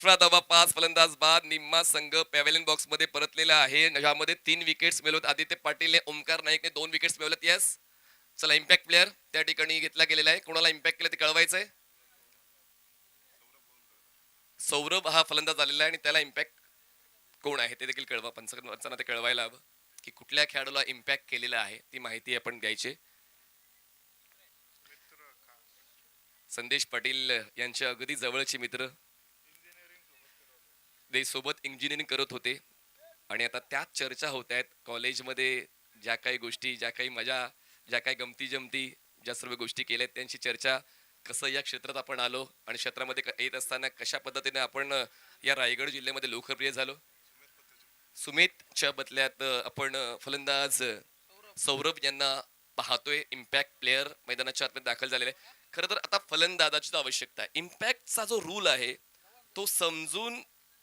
18 धावा 5 फलंदाज बाद. निम्मा संघ पॅव्हेलियन बॉक्स मध्ये परतलेला आहे. यामध्ये 3 विकेट्स मिळवत आदित्य पाटीलने, ओमकार नाईकने 2 विकेट्स मिळवल्यात. यस, चला इम्पॅक्ट प्लेअर त्या ठिकाणी घेतला गेलेला आहे. कोणाला इम्पॅक्ट केलं ते कळवायचंय. सौरभ हा फलंदाज आलेला आहे आणि त्याला इम्पॅक्ट कोण आहे ते देखील कळवा. पंचांना ते कळवायला हवं की कुठल्या खेळाडूला इम्पॅक्ट केलेला आहे, ती माहिती आपण द्यायची. संदेश पाटील यांच्या अगदी जवळचे मित्र, ते सोबत इंजिनिअरिंग करत होते आणि आता त्याच चर्चा होत आहेत कॉलेजमध्ये. ज्या काही गोष्टी, ज्या काही मजा, ज्या काही गमती जमती, ज्या सर्व गोष्टी केल्यात त्यांची चर्चा. कसं या क्षेत्रात आपण आलो आणि क्षेत्रामध्ये येत असताना कशा पद्धतीने आपण या रायगड जिल्ह्यामध्ये लोकप्रिय झालो. सुमितच्या बदल्यात आपण फलंदाज सौरभ यांना पाहतोय. इम्पॅक्ट प्लेअर मैदानाच्या आतमध्ये दाखल झालेले आहे. खरं तर आता फलंदाजाची आवश्यकता आहे. इम्पॅक्टचा जो रूल आहे तो समजून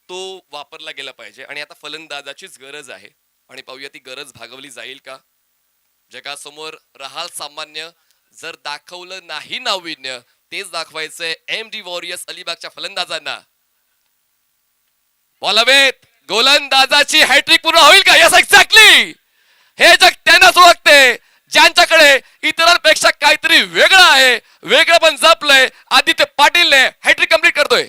तो वापरला गेला पाहिजे आणि आता फलंदाजाचीच गरज आहे आणि पाहूया ती गरज भागवली जाईल का. जगासमोर राहाल सामान्य, जर दाखवलं नाही नाविन्य तेच दाखवायचंय MD वॉरियर्स अलिबागच्या फलंदाजांना. बॉलवेत गोलंदाजाची हॅट्रिक पूर्ण होईल का. Yes, exactly. हे जग त्यांनाच ओळखते ज्यांच्याकडे इतरांपेक्षा काहीतरी वेगळं आहे. वेगळं पण जपलंय. आदित्य पाटीलने हॅट्रिक कंप्लीट करतोय.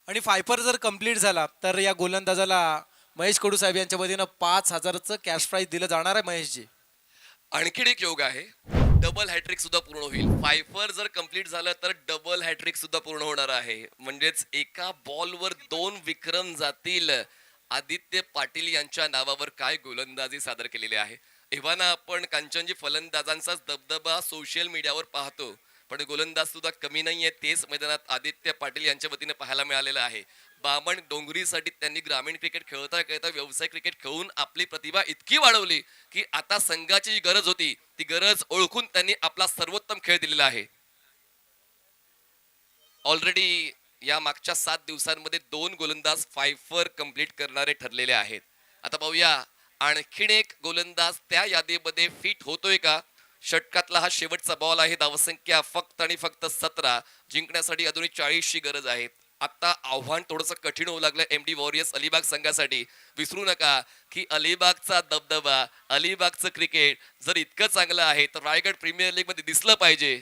आणि फायफर जर कंप्लीट झाला तर या गोलंदाजाला महेश कडू साहेब यांच्या वतीनं 5,000चं कॅश प्राइज दिलं जाणार आहे. महेशजी, आणखीन एक योग आहे, डबल हॅट्रिक सुद्धा पूर्ण होईल. फायफर जर कंप्लीट झालं तर डबल हॅट्रिक सुद्धा पूर्ण होणार आहे. म्हणजेच एका बॉलवर 2 विक्रम जातील. आदित्य पाटील यांच्या नावावर काय गोलंदाजी सादर केलेली आहे. एव्हाना आपण कांचनजी फलंदाजांचाच दबदबा सोशल मीडियावर पाहतो, पण गोलंदाज सुद्धा कमी नाहीये. तेच मैदानात आदित्य पाटील यांच्या वतीने पाहायला मिळालेलं आहे. बामण डोंगरीसाठी त्यांनी ग्रामीण क्रिकेट खेळता खेळता व्यावसायिक क्रिकेट खेळून आपली प्रतिभा इतकी वाढवली की आता संघाची जी गरज होती ती गरज ओळखून त्यांनी आपला सर्वोत्तम खेळ दिलेला आहे. ऑलरेडी या मागच्या 7 दिवसांमध्ये 2 गोलंदाज फायफर कंप्लीट करणारे ठरलेले आहेत. आता पाहूया आणखीन एक गोलंदाज त्या यादीमध्ये फिट होतोय का. षटकातला हा शेवटचा बॉल आहे. धावसंख्या फक्त आणि फक्त 17. जिंकण्यासाठी अजूनही 40ची गरज आहे. आता आव्हान थोडंसं कठीण होऊ लागलं MD वॉरियर्स अलिबाग संघासाठी. विसरू नका की अलिबागचा दबदबा, अलिबागचं क्रिकेट जर इतकं चांगलं आहे तर रायगड प्रीमियर लीग मध्ये दिसलं पाहिजे.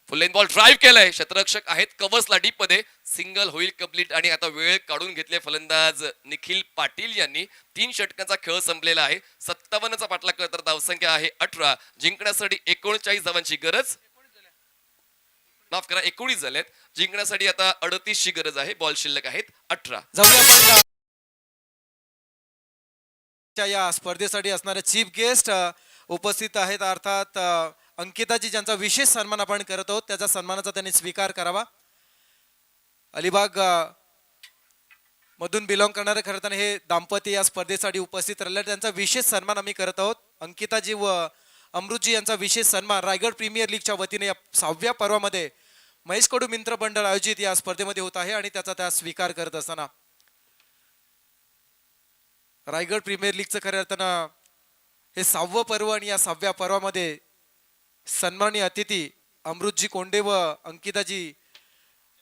फुल लेन बॉल ड्राईव्ह केलाय. क्षेत्ररक्षक आहेत कव्हर्सला डीप मध्ये. सिंगल होईल कंप्लीट आणि आता वेळ काढून घेतले फलंदाज निखिल पाटील यांनी. 3 षटकांचा खेळ संपलेला आहे. 57चा पाठलाग तर धावसंख्या आहे 18. जिंकण्यासाठी 39 धावांची गरज, माफ करा 19 झाल्यात. जिंकण्यासाठी आता 38ची गरज आहे. बॉल शिल्लक आहेत 18. जाऊया आपण या स्पर्धेसाठी असणारे चीफ गेस्ट उपस्थित आहेत. अर्थात अंकिताजी ज्यांचा विशेष सन्मान आपण करत आहोत त्याचा सन्मानाचा त्यांनी स्वीकार करावा. अलिबाग मधून बिलॉंग करणारे खरं तर हे दाम्पत्य या स्पर्धेसाठी उपस्थित राहिले. त्यांचा विशेष सन्मान आम्ही करत आहोत. अंकिताजी व अमृतजी यांचा विशेष सन्मान रायगड प्रीमियर लीगच्या वतीने या 6व्या पर्वामध्ये महेश कडू मित्र मंडळ आयोजित या स्पर्धेमध्ये होत आहे आणि त्याचा त्या स्वीकार करत असताना रायगड प्रीमियर लीगचं खऱ्या अर्थानं हे 6वं पर्व आणि या 6व्या पर्वामध्ये सन्माननीय अतिथी अमृतजी कोंडे व अंकिताजी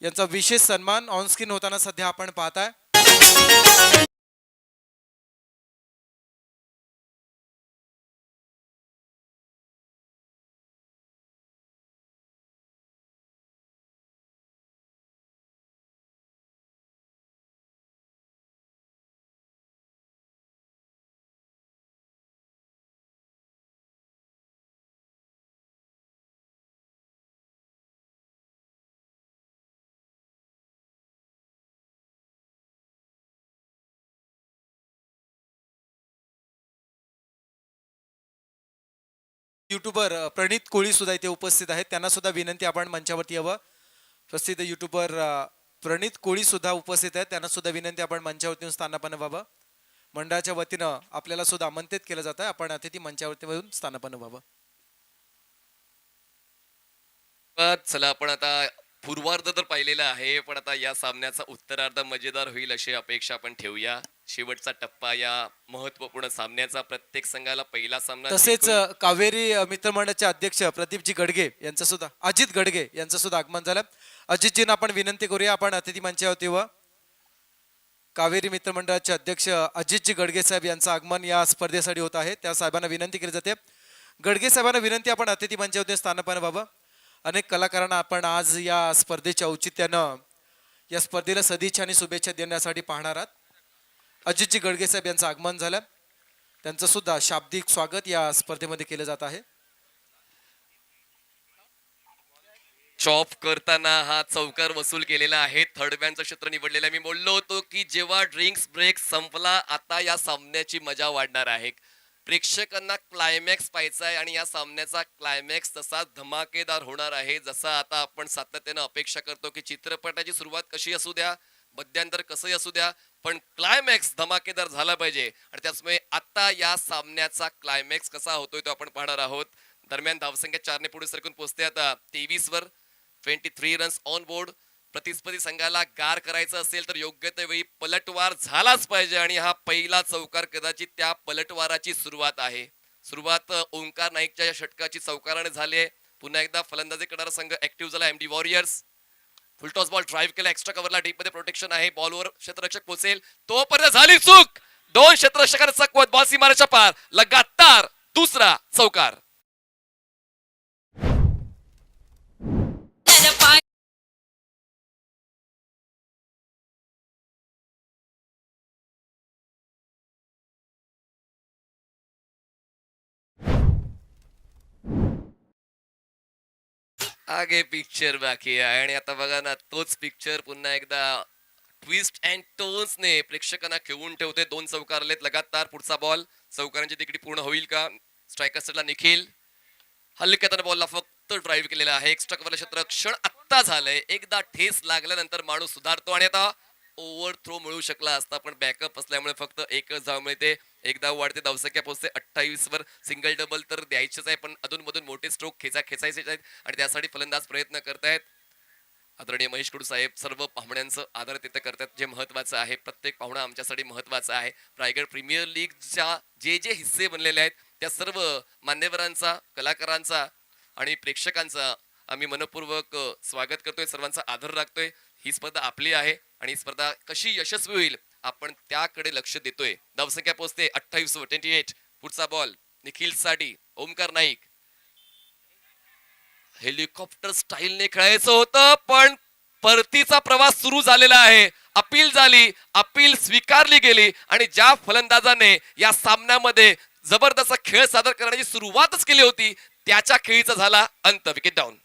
यांचा विशेष सन्मान ऑनस्क्रीन होताना सध्या आपण पाहताय. युट्यूबर प्रणित कोळी सुद्धा इथे उपस्थित आहेत. त्यांना सुद्धा विनंती आपण मंचावरती यावं. प्रसिद्ध युट्यूबर प्रणित कोळी सुद्धा उपस्थित आहेत. त्यांना सुद्धा विनंती आपण मंचावरती स्थानापन्न व्हावं. मंडळाच्या वतीनं आपल्याला सुद्धा आमंत्रित केलं जात आहे. आपण अतिथी मंचावरती येऊन स्थानापन्न व्हावं. चला आपण आता पूर्वार्ध तर पाहिलेला आहे, पण आता या सामन्याचा उत्तरार्ध मजेदार होईल अशी अपेक्षा आपण ठेवूया. शेवटचा टप्पा या महत्वपूर्ण सामन्याचा, प्रत्येक संघाला पहिला सामना तसेच जिंकून कावेरी मित्रमंडळाचे अध्यक्ष प्रदीपजी गडगे यांचं सुद्धा, अजित गडगे यांचं सुद्धा आगमन झालं. अजितजींना आपण विनंती करूया, आपण अतिथी मंचावरती व कावेरी मित्रमंडळाचे अध्यक्ष अजितजी गडगे साहेब यांचं आगमन या स्पर्धेसाठी होत आहे. त्या साहेबांना विनंती केली जाते. गडगे साहेबांना विनंती, आपण अतिथी मंचावरती स्थानपान व्हावं. अनेक कलाकारांना आपण आज या स्पर्धेच्या औचित्यानं या स्पर्धेला सदिच्छा आणि शुभेच्छा देण्यासाठी पाहणार आहात. अजितजी गडगे साहेब यांचं आगमन झालं, त्यांचं सुद्धा शाब्दिक स्वागत या स्पर्धेमध्ये केलं जात आहे. चॉप करताना हा चौकार वसूल केलेला आहे. थर्ड मॅनचं क्षेत्र निवडलेलं आहे. मी बोललो होतो की जेव्हा ड्रिंक्स ब्रेक संपला, आता या सामन्याची मजा वाढणार आहे. प्रेक्षकांना क्लायमॅक्स पाहायचा आहे आणि या सामन्याचा क्लायमॅक्स तसा धमाकेदार होणार आहे, जसा आता आपण सातत्यानं अपेक्षा करतो की चित्रपटाची सुरुवात कशी असू द्या, मध्यांतर कसंही असू द्या, पण क्लायमॅक्स धमाकेदार झाला पाहिजे. आणि त्याचमुळे आता या सामन्याचा क्लायमॅक्स कसा होतोय तो आपण पाहणार आहोत. दरम्यान धावसंख्या 4 ने पुढे सरकून पोहोचते आता 23 वर. 23 रन्स ऑन बोर्ड. प्रतिस्पर्धी संघाला गार करायचं असेल तर योग्य त्या वेळी पलटवार झालाच पाहिजे आणि हा पहिला चौकार कदाचित त्या पलटवाराची सुरुवात आहे. सुरुवात ओंकार नाईकच्या या षटकाची चौकाराने झाली आहे. पुन्हा एकदा फलंदाजी करणारा संघ ऍक्टिव्ह झाला MD warriors. Full toss ball drive केला, एक्स्ट्रा कव्हरला डीप मध्ये प्रोटेक्शन आहे. बॉलवर क्षेत्ररक्षक पोहोचेल तोपर्यंत झाली चूक. 2 क्षेत्ररक्षकांचा चकवत बॉल सीमारेषेच्या पार. लगातार दुसरा चौकार. आगे पिक्चर बाकी आहे आणि आता बघा ना, तोच पिक्चर पुन्हा एकदा ट्विस्ट अँड टर्न्स ने प्रेक्षकांना खेळून ठेवते. 2 चौकार आलेत लगातार. पुढचा बॉल चौकारांची तिकडी पूर्ण होईल का? स्ट्रायकर सेटला निखिल हलक्यात बॉलला फक्त ड्राईव्ह केलेला आहे. एक्स्ट्रा कव्हरला क्षेत्ररक्षण आत्ता झालंय. एकदा ठेस लागल्यानंतर माणूस सुधारतो आणि आता ओव्हर थ्रो मिळू शकला असता, पण बॅकअप असल्यामुळे फक्त एकच धाव मिळते. एकदा वाढते, धावसंख्या पोहोचते 28 वर. सिंगल डबल तर द्यायचेच आहे, पण अधूनमधून मोठे स्ट्रोक खेचायचे आहेत आणि त्यासाठी फलंदाज प्रयत्न करतायत. आदरणीय महेश कडू साहेब सर्व पाहुण्यांचं आदर तिथं करतात, जे महत्वाचं आहे. प्रत्येक पाहुणा आमच्यासाठी महत्वाचा आहे. रायगड प्रीमियर लीगच्या जे हिस्से बनलेले आहेत त्या सर्व मान्यवरांचा, कलाकारांचा आणि प्रेक्षकांचा आम्ही मनपूर्वक स्वागत करतोय, सर्वांचा आदर राखतोय. ही स्पर्धा आपली आहे आणि ही स्पर्धा कशी यशस्वी होईल आपण त्याकडे लक्ष देतोय. धावसंख्या पोहोचते 28 वर. 28. पुढचा बॉल निखिल साठी. ओमकार नाईक हेलिकॉप्टर स्टाईलने खेळायचं होतं, पण परतीचा प्रवास सुरू झालेला आहे. अपील झाली, अपील स्वीकारली गेली आणि ज्या फलंदाजाने या सामन्यामध्ये जबरदस्त खेळ सादर करण्याची सुरुवातच केली होती त्याच्या खेळीचा झाला अंत. Wicket down.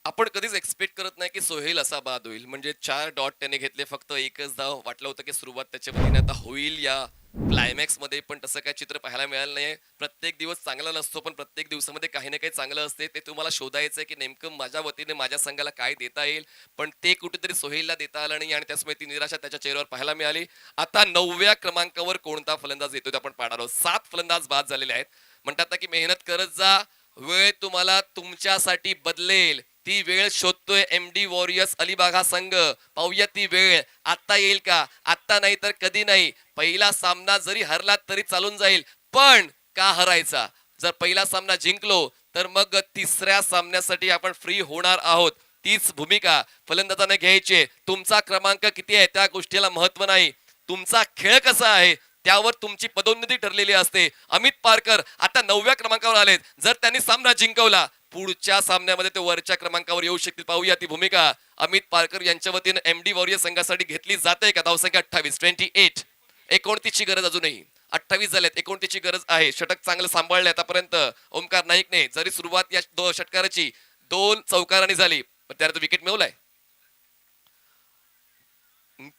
आपण कधीच एक्सपेक्ट करत नाही की सोहेल असा बाद होईल. म्हणजे 4 डॉट त्याने घेतले, फक्त एकच धाव. वाटलं होतं की सुरुवात त्याच्या वतीने आता होईल या क्लायमॅक्स मध्ये, पण तसं काय चित्र पाहायला मिळालं नाही. प्रत्येक दिवस चांगला नसतो, पण प्रत्येक दिवसामध्ये काही ना काही चांगलं असते. ते तुम्हाला शोधायचंय की नेमकं माझ्या वतीने माझ्या संघाला काय देता येईल, पण ते कुठेतरी सोहेलला देता आलं नाही आणि त्यामुळे ती निराशा त्याच्या चेहऱ्यावर पाहायला मिळाली. आता 9व्या क्रमांकावर कोणता फलंदाज येतोय ते आपण पाहणार आहोत. 7 फलंदाज बाद झालेले आहेत. म्हणतात ना की मेहनत करत जा, वेळ तुम्हाला तुमच्यासाठी बदलेल. ती वेळ शोधतोय एमडी वॉरियर्स अलिबाग हा संघ. पाहूया ती वेळ आता येईल का? आता नाही तर कधी नाही. पहिला सामना जरी हरला तरी चालून जाईल, पण का हरायचा? जर पहिला सामना जिंकलो तर मग तिसऱ्या सामन्यासाठी आपण फ्री होणार आहोत. तीच भूमिका फलंदाजाने घ्यायची. तुमचा क्रमांक किती आहे त्या गोष्टीला महत्व नाही, तुमचा खेळ कसा आहे त्यावर तुमची पदोन्नती ठरलेली असते. अमित पारकर आता 9व्या क्रमांकावर आलेत. जर त्यांनी सामना जिंकवला पुढच्या सामन्यामध्ये ते वरच्या क्रमांकावर येऊ शकतील. पाहूया ती भूमिका अमित पारकर यांच्या वतीने एमडी वॉरियर संघासाठी घेतली जाते का? धावसंख्या 28. 28. 29 ची गरज अजूनही. 28 झालेत, 29 ची गरज आहे. षटक चांगलं सांभाळले आतापर्यंत ओमकार नाईकने. जरी सुरुवात या षटकाराची 2 चौकारांनी झाली, पण त्यानंतर विकेट मिळवलाय.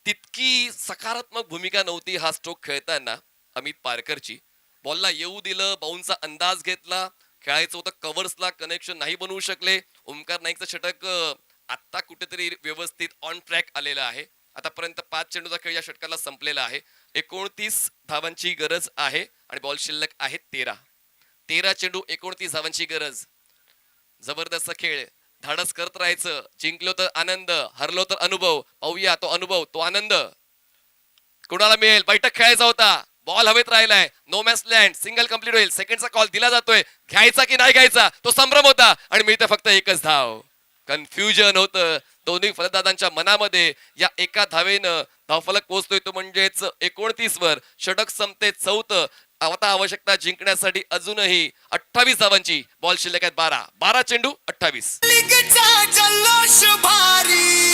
तितकी सकारात्मक भूमिका नव्हती हा स्ट्रोक खेळताना अमित पारकरची. बॉलला येऊ दिलं, बाउन्सचा अंदाज घेतला, खेळायचं होतं कव्हर्सला, कनेक्शन नाही बनवू शकले. ओमकार नाईकचं षटक आत्ता कुठेतरी व्यवस्थित ऑन ट्रॅक आलेलं आहे. आतापर्यंत 5 चेंडूचा खेळ या षटकाला संपलेला आहे. 29 धावांची गरज आहे आणि बॉल शिल्लक आहेत 13 चेंडू 29 धावांची गरज. जबरदस्त खेळ, धाडस करत राहायचं. जिंकलो तर आनंद, हरलो तर अनुभव. पाहूया तो अनुभव, तो आनंद कुणाला मिळेल. बैठक खेळायचा होता, बॉल हवेत राहिलाय, no man's land, single complete होईल. सेकंडचा कॉल दिला जातोय, घ्यायचा की नाही घ्यायचा तो संभ्रम होता आणि मिळते फक्त एकच धाव. कन्फ्युजन होतं दोन्ही फलंदाजांच्या मनामध्ये. या एका धावेनं धावफलक पोहोचतोय तो म्हणजेच 29 वर. षटक संपते 4. आता आवश्यकता जिंकण्यासाठी अजूनही 28 धावांची. बॉल शिल्लक आहेत 12 चेंडू 28. लीगचा जल्लोष भारी,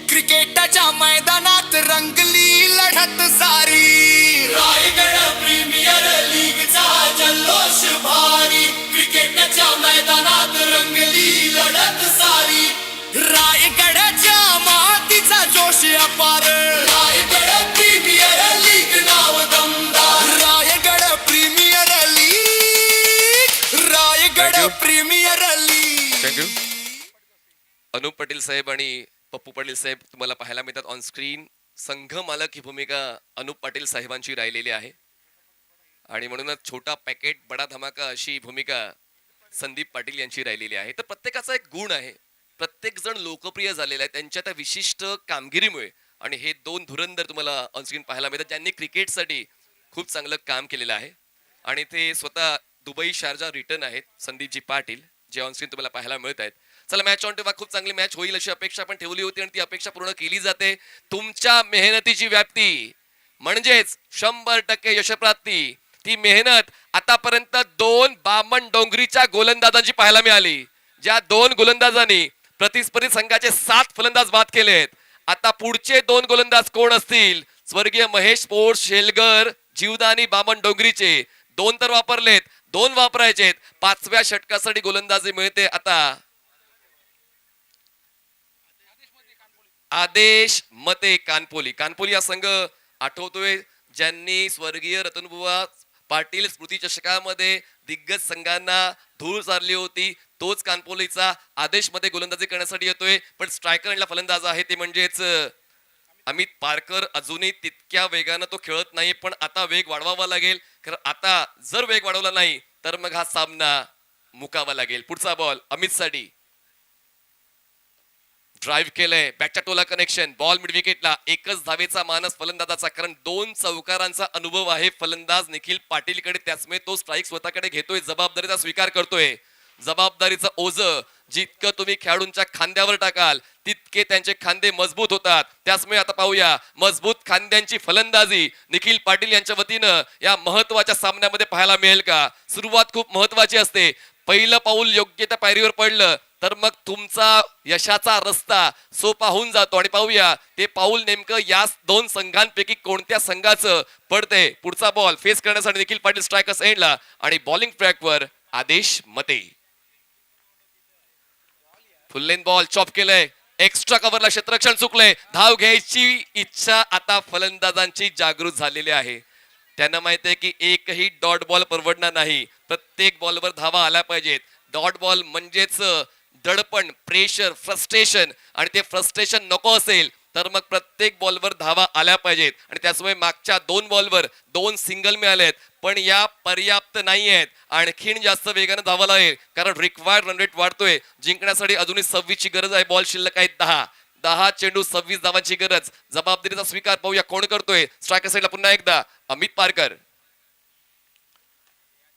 क्रिकेटच्या मैदानात रंगली लढत सारी. रायगड प्रीमियर लीगचा जल्लोष भारी, क्रिकेटच्या मैदानात रंगली लढत सारी. रायगडच्या मातीचा जोश अपार, रायगड प्रीमियर लीग नाव दमदार. Raigad premier league, Raigad premier league. Thank you. Anup Patil साहेब आणि पप्पू पाटील साहेब तुम्हाला पाहायला मिळतात ऑन स्क्रीन. संघ मालक ही भूमिका अनुप पाटील साहेबांची राहिलेली आहे आणि म्हणूनच छोटा पॅकेट बडा धमाका अशी भूमिका संदीप पाटील यांची राहिलेली आहे. तर प्रत्येकाचा एक गुण आहे, प्रत्येक जण लोकप्रिय झालेला आहे त्यांच्या त्या विशिष्ट कामगिरीमुळे. आणि हे 2 धुरंधर तुम्हाला ऑन स्क्रीन पाहायला मिळतात ज्यांनी क्रिकेटसाठी खूप चांगलं काम केलेलं आहे आणि ते स्वतः दुबई शारजा रिटर्न आहेत. संदीपजी पाटील जे ऑन स्क्रीन तुम्हाला पाहायला मिळत आहेत. चला मॅच ऑन टेवा, खूप चांगली मॅच होईल अशी अपेक्षा आपण ठेवली होती आणि ती अपेक्षा पूर्ण केली जाते. तुमच्या मेहनतीची व्याप्ती म्हणजेच 100% यशप्राप्ती. ती मेहनत आतापर्यंत 2 बामण डोंगरीच्या गोलंदाजांची पाहायला मिळाली, ज्या 2 गोलंदाजांनी प्रतिस्पर्धी संघाचे 7 फलंदाज बाद केलेत. आता पुढचे 2 गोलंदाज कोण असतील? स्वर्गीय महेश स्पोर्ट्स शेलगर, जीवदानी बामण डोंगरीचे 2 तर वापरलेत, 2 वापरायचेत. 5व्या षटकासाठी गोलंदाजी मिळते आता आदेश मते कानपोली. कानपोली हा संघ आठवतोय ज्यांनी स्वर्गीय रतनबुवा पाटील स्मृती चषकामध्ये दिग्गज संघांना धूळ चारली होती. तोच कानपोलीचा आदेश मध्ये गोलंदाजी करण्यासाठी येतोय. पण स्ट्रायकर आणि फलंदाज आहे ते म्हणजेच अमित पारकर. अजूनही तितक्या वेगानं तो खेळत नाही, पण आता वेग वाढवावा लागेल. कारण आता जर वेग वाढवला नाही तर मग हा सामना मुकावा लागेल. पुढचा बॉल अमित साठी. ड्राईव्ह केलंय, बॅटच्या टोला कनेक्शन, बॉल मिड विकेटला. एकच धावेचा मानस फलंदाजाचा, कारण 2 चौकारांचा अनुभव आहे फलंदाज निखिल पाटीलकडे. त्याचमुळे तो स्ट्राईक स्वतःकडे घेतोय, जबाबदारीचा स्वीकार करतोय. जबाबदारीचं ओझ जितकं तुम्ही खेळाडूंच्या खांद्यावर टाकाल तितके त्यांचे खांदे मजबूत होतात. त्याचमुळे आता पाहूया मजबूत खांद्यांची फलंदाजी निखिल पाटील यांच्या वतीनं या महत्वाच्या सामन्यामध्ये पाहायला मिळेल का? सुरुवात खूप महत्वाची असते. पहिलं पाऊल योग्य त्या पायरीवर पडलं तर मग तुमचा यशाचा रस्ता सोपा होऊन जातो. आणि पाहूया ते पाऊल नेमकं या 2 संघांपैकी कोणत्या संघाचं पडते. पुढचा बॉल फेस करण्यासाठी निखिल पाटील स्ट्रायकर्स एंडला आणि बॉलिंग ट्रॅकवर आदेश मते. फुल लेन बॉल चॉप केलंय, एक्स्ट्रा कव्हरला क्षेत्ररक्षण चुकलंय. धाव घ्यायची इच्छा आता फलंदाजांची जागृत झालेली आहे. त्यांना माहिती आहे की एकही डॉट बॉल परवडणार नाही, प्रत्येक बॉलवर धावा आल्या पाहिजेत. डॉट बॉल म्हणजेच दडपण, प्रेशर, फ्रस्ट्रेशन, आणि ते फ्रस्ट्रेशन नको असेल तर मग प्रत्येक बॉलवर धावा आल्या पाहिजेत. आणि त्याचमुळे मागच्या 2 बॉलवर 2 सिंगल मिळालेत, पण या पर्याप्त नाही आहेत. आणखीन जास्त वेगाने धावा लागेल कारण रिक्वायर्ड रन रेट वाढतोय. जिंकण्यासाठी अजूनही 26 ची गरज आहे. बॉल शिल्लक आहेत 10 चेंडू 26 धावांची गरज. जबाबदारीचा स्वीकार पाहूया कोण करतोय. स्ट्रायकर साईडला पुन्हा एकदा अमित पारकर.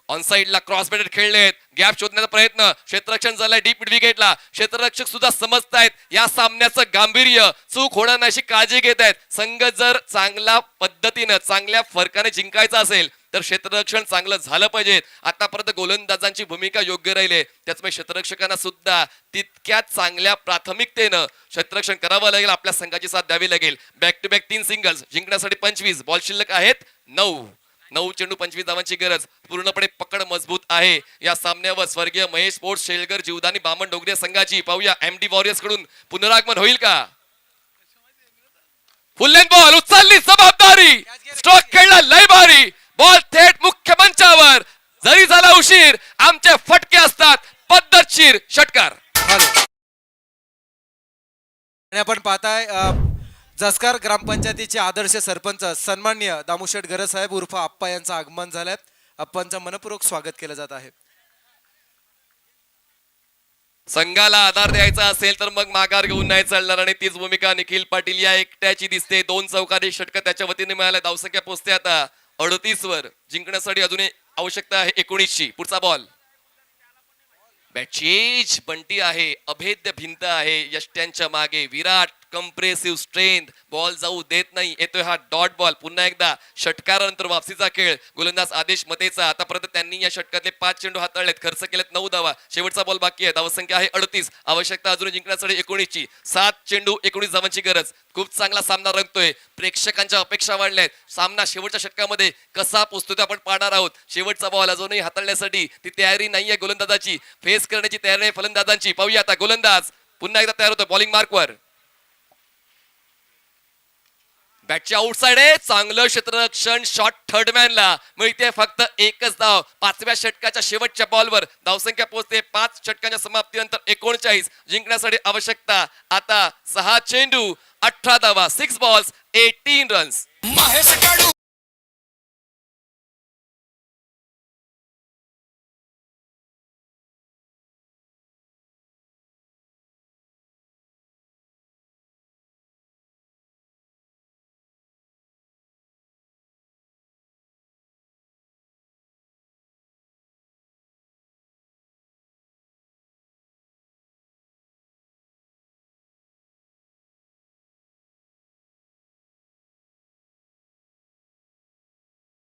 ऑन साइडला क्रॉस बॅटेड खेळलेत, गॅप शोधण्याचा प्रयत्न, क्षेत्ररक्षण झालंय डीप मिड विकेटला. क्षेत्ररक्षक सुद्धा समजतायत या सामन्याचं गांभीर्य, चूक होणार नाही अशी काळजी घेत आहेत. संघ जर चांगल्या पद्धतीनं चांगल्या फरकाने जिंकायचा असेल तर क्षेत्ररक्षण चांगलं झालं पाहिजे. आतापर्यंत गोलंदाजांची भूमिका योग्य राहिली, त्याचमुळे क्षेत्ररक्षकांना सुद्धा तितक्याच चांगल्या प्राथमिकतेनं क्षेत्ररक्षण करावं लागेल. आपल्या संघाची साथ द्यावी लागेल. बॅक टू बॅक 3 सिंगल्स, जिंकण्यासाठी 25. बॉल शिल्लक आहेत 9 चेंडू 25 धावांची गरज. पूर्णपणे पकड मजबूत आहे या सामन्यावर. स्वर्गीय महेश स्पोर्ट्स शेलगर, जीवदानी बामण डोंगरी संघाची. पाहूया एमडी वॉरियर्स कडून पुनरागमन होईल का? फुल लेन बॉल उचलली जबाबदारी, स्ट्रोक खेळला लय भारी, बॉल थेट मुख्य मंचावर. जरी झाला उशीर आमचे फटके असतात पद्धतशीर षटकार. आणि आपण पाहताय जसकर ग्रामपंचायतीचे आदर्श सरपंच सन्माननीय दामुशेठ गरज साहेब उर्फ आप्पा यांचं आगमन झालंय. आप्पांचं मनपूर्वक स्वागत केलं जात आहे. संघाला आधार द्यायचा असेल तर मग माघार घेऊन नाही चालणार आणि तीच भूमिका निखिल पाटील या एकट्याची दिसते. 2 चौकारी षटक त्याच्या वतीने मिळाल्या. धावसंख्या पोहोचते आता 38 वर. जिंकण्यासाठी अजून आवश्यकता आहे 19 ची. पुढचा बॉल बॅचेज बंटी आहे, अभेद्य भिंत आहे यष्ट्यांच्या मागे. विराट कंप्रेसिव्ह स्ट्रेंथ, बॉल जाऊ देत नाही. येतोय हा डॉट बॉल. पुन्हा एकदा षटकारानंतर वापसीचा खेळ. गोलंदाज आदेश मतेचा. आतापर्यंत त्यांनी या षटकातले 5 चेंडू हाताळलेत, खर्च केलेत 9 धावा. शेवटचा बॉल बाकी आहे. धावसंख्या आहे 38. आवश्यकता अजून जिंकण्यासाठी 19 ची. 7 चेंडू 19 धावांची गरज. खूप चांगला सामना रंगतोय. प्रेक्षकांच्या अपेक्षा वाढल्यात. सामना शेवटच्या षटकामध्ये कसा पोहोचतोय ते आपण पाहणार आहोत. शेवटचा बॉल अजूनही हाताळण्यासाठी ती तयारी नाहीये गोलंदाजाची. फेस करण्याची तयारी आहे फलंदाजांची. पाहूया आता गोलंदाज पुन्हा एकदा तयार होतो बॉलिंग मार्कवर. बॅटच्या आउटसाइड आहे. चांगलं क्षेत्ररक्षण. शॉट थर्डमॅनला मिळते फक्त एकच धाव. 5व्या षटकाच्या शेवटच्या बॉलवर धावसंख्या पोहोचते 5 षटकांच्या समाप्तीनंतर 39. जिंकण्यासाठी आवश्यकता आता 6 चेंडू 18 धावा. 6 बॉल्स 18 रन्स. महेश कडू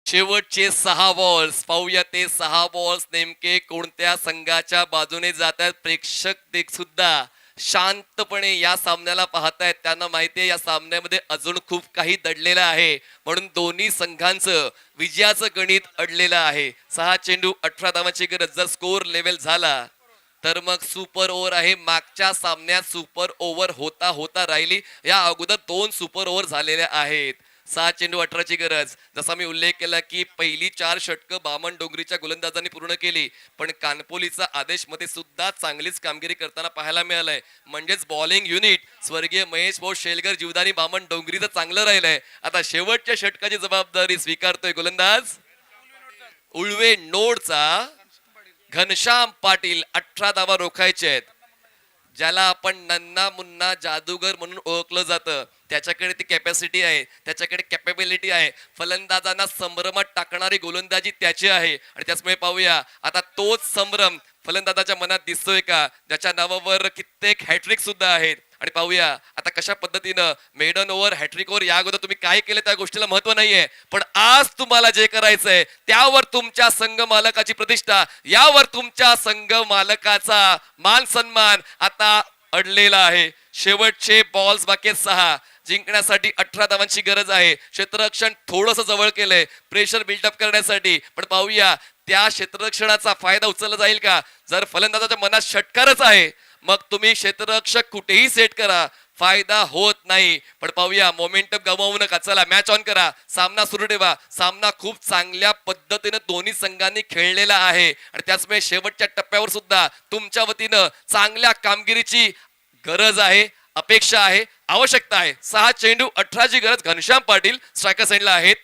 शेवटचे 6 बॉल्स. पाहूया ते 6 बॉल्स नेमके कोणत्या संघाच्या बाजूने जातात. प्रेक्षक सुद्धा शांतपणे या सामन्याला पाहतायत. त्यांना माहितीये या सामन्यामध्ये अजून खूप काही दडलेलं आहे, म्हणून दोन्ही संघांचं विजयाचं गणित अडलेलं आहे. 6 चेंडू 18 धावांची गरज. जर स्कोर लेवल झाला तर मग सुपर ओव्हर आहे. मागच्या सामन्यात सुपर ओव्हर होता होता राहिली. या अगोदर 2 सुपर ओव्हर झालेल्या आहेत. 6 चेंडू 18 ची गरज. जसा मी उल्लेख केला की पहिली 4 षटकं बामण डोंगरीच्या गोलंदाजांनी पूर्ण केली, पण कानपोलीचा आदेश मध्ये सुद्धा चांगलीच कामगिरी करताना पाहायला मिळालंय. म्हणजेच बॉलिंग युनिट स्वर्गीय महेश भाऊ शेलगर जीवदानी बामण डोंगरीचं चांगलं राहिलंय. आता शेवटच्या षटकाची जबाबदारी स्वीकारतोय गोलंदाज उळवे नोडचा घनश्याम पाटील. 18 धावा रोखायचे आहेत. ज्याला आपण नन्ना मुन्ना जादूगर म्हणून ओळखलं जातं, त्याच्याकडे ती कॅपॅसिटी आहे, त्याच्याकडे कॅपेबिलिटी आहे. फलंदाजांना संभ्रमात टाकणारी गोलंदाजी त्याची आहे आणि त्याचमुळे पाहूया आता तोच संभ्रम फलंदाजाच्या मनात दिसतोय का, ज्याच्या नावावर कित्येक हॅट्रिक सुद्धा आहेत. आणि पाहूया आता कशा पद्धतीनं मेडन ओव्हर हॅट्रिक ओव्हर या अगोदर तुम्ही काय केलं त्या गोष्टीला महत्व नाहीये, पण आज तुम्हाला जे करायचंय त्यावर तुमच्या संघ मालकाची प्रतिष्ठा, यावर तुमच्या संघ मालकाचा मान सन्मान आता अडलेला आहे. शेवटचे बॉल्स बाकी 6. जिंकण्यासाठी 18 धावांची गरज आहे. क्षेत्ररक्षण थोडंसं जवळ केलंय प्रेशर बिल्डअप करण्यासाठी, पण पाहूया त्या क्षेत्ररक्षणाचा फायदा उचलला जाईल का. जर फलंदाजाच्या मनात षटकारच आहे मग तुम्ही क्षेत्ररक्षक कुठेही सेट करा, फायदा होत नाही. पण पाहूया मोमेंटम गमावू नका. चला मॅच ऑन करा, सामना सुरू ठेवा. सामना खूप चांगल्या पद्धतीने दोन्ही संघांनी खेळलेला आहे आणि त्याचमुळे शेवटच्या टप्प्यावर सुद्धा तुमच्या वतीनं चांगल्या कामगिरीची गरज आहे, अपेक्षा आहे, आवश्यकता आहे. 6 चेंडू 18 ची गरज. घनश्याम पाटील स्ट्रायकर साइडला आहेत.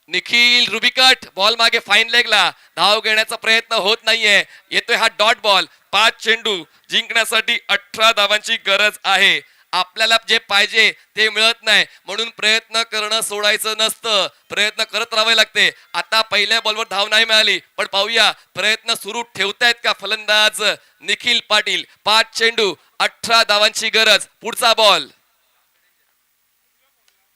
निखिल रुबिकट बॉल मागे फाईन लेगला धाव घेण्याचा प्रयत्न होत नाहीये. येतोय हा डॉट बॉल. 5 चेंडू जिंकण्यासाठी 18 धावांची गरज आहे. आपल्याला जे पाहिजे ते मिळत नाही म्हणून प्रयत्न करणं सोडायचं नसतं, प्रयत्न करत राहावे लागते. आता पहिल्या बॉलवर धाव नाही मिळाली, पण पाहूया प्रयत्न सुरू ठेवतायत का फलंदाज निखिल पाटील. 5 चेंडू 18 धावांची गरज. पुढचा बॉल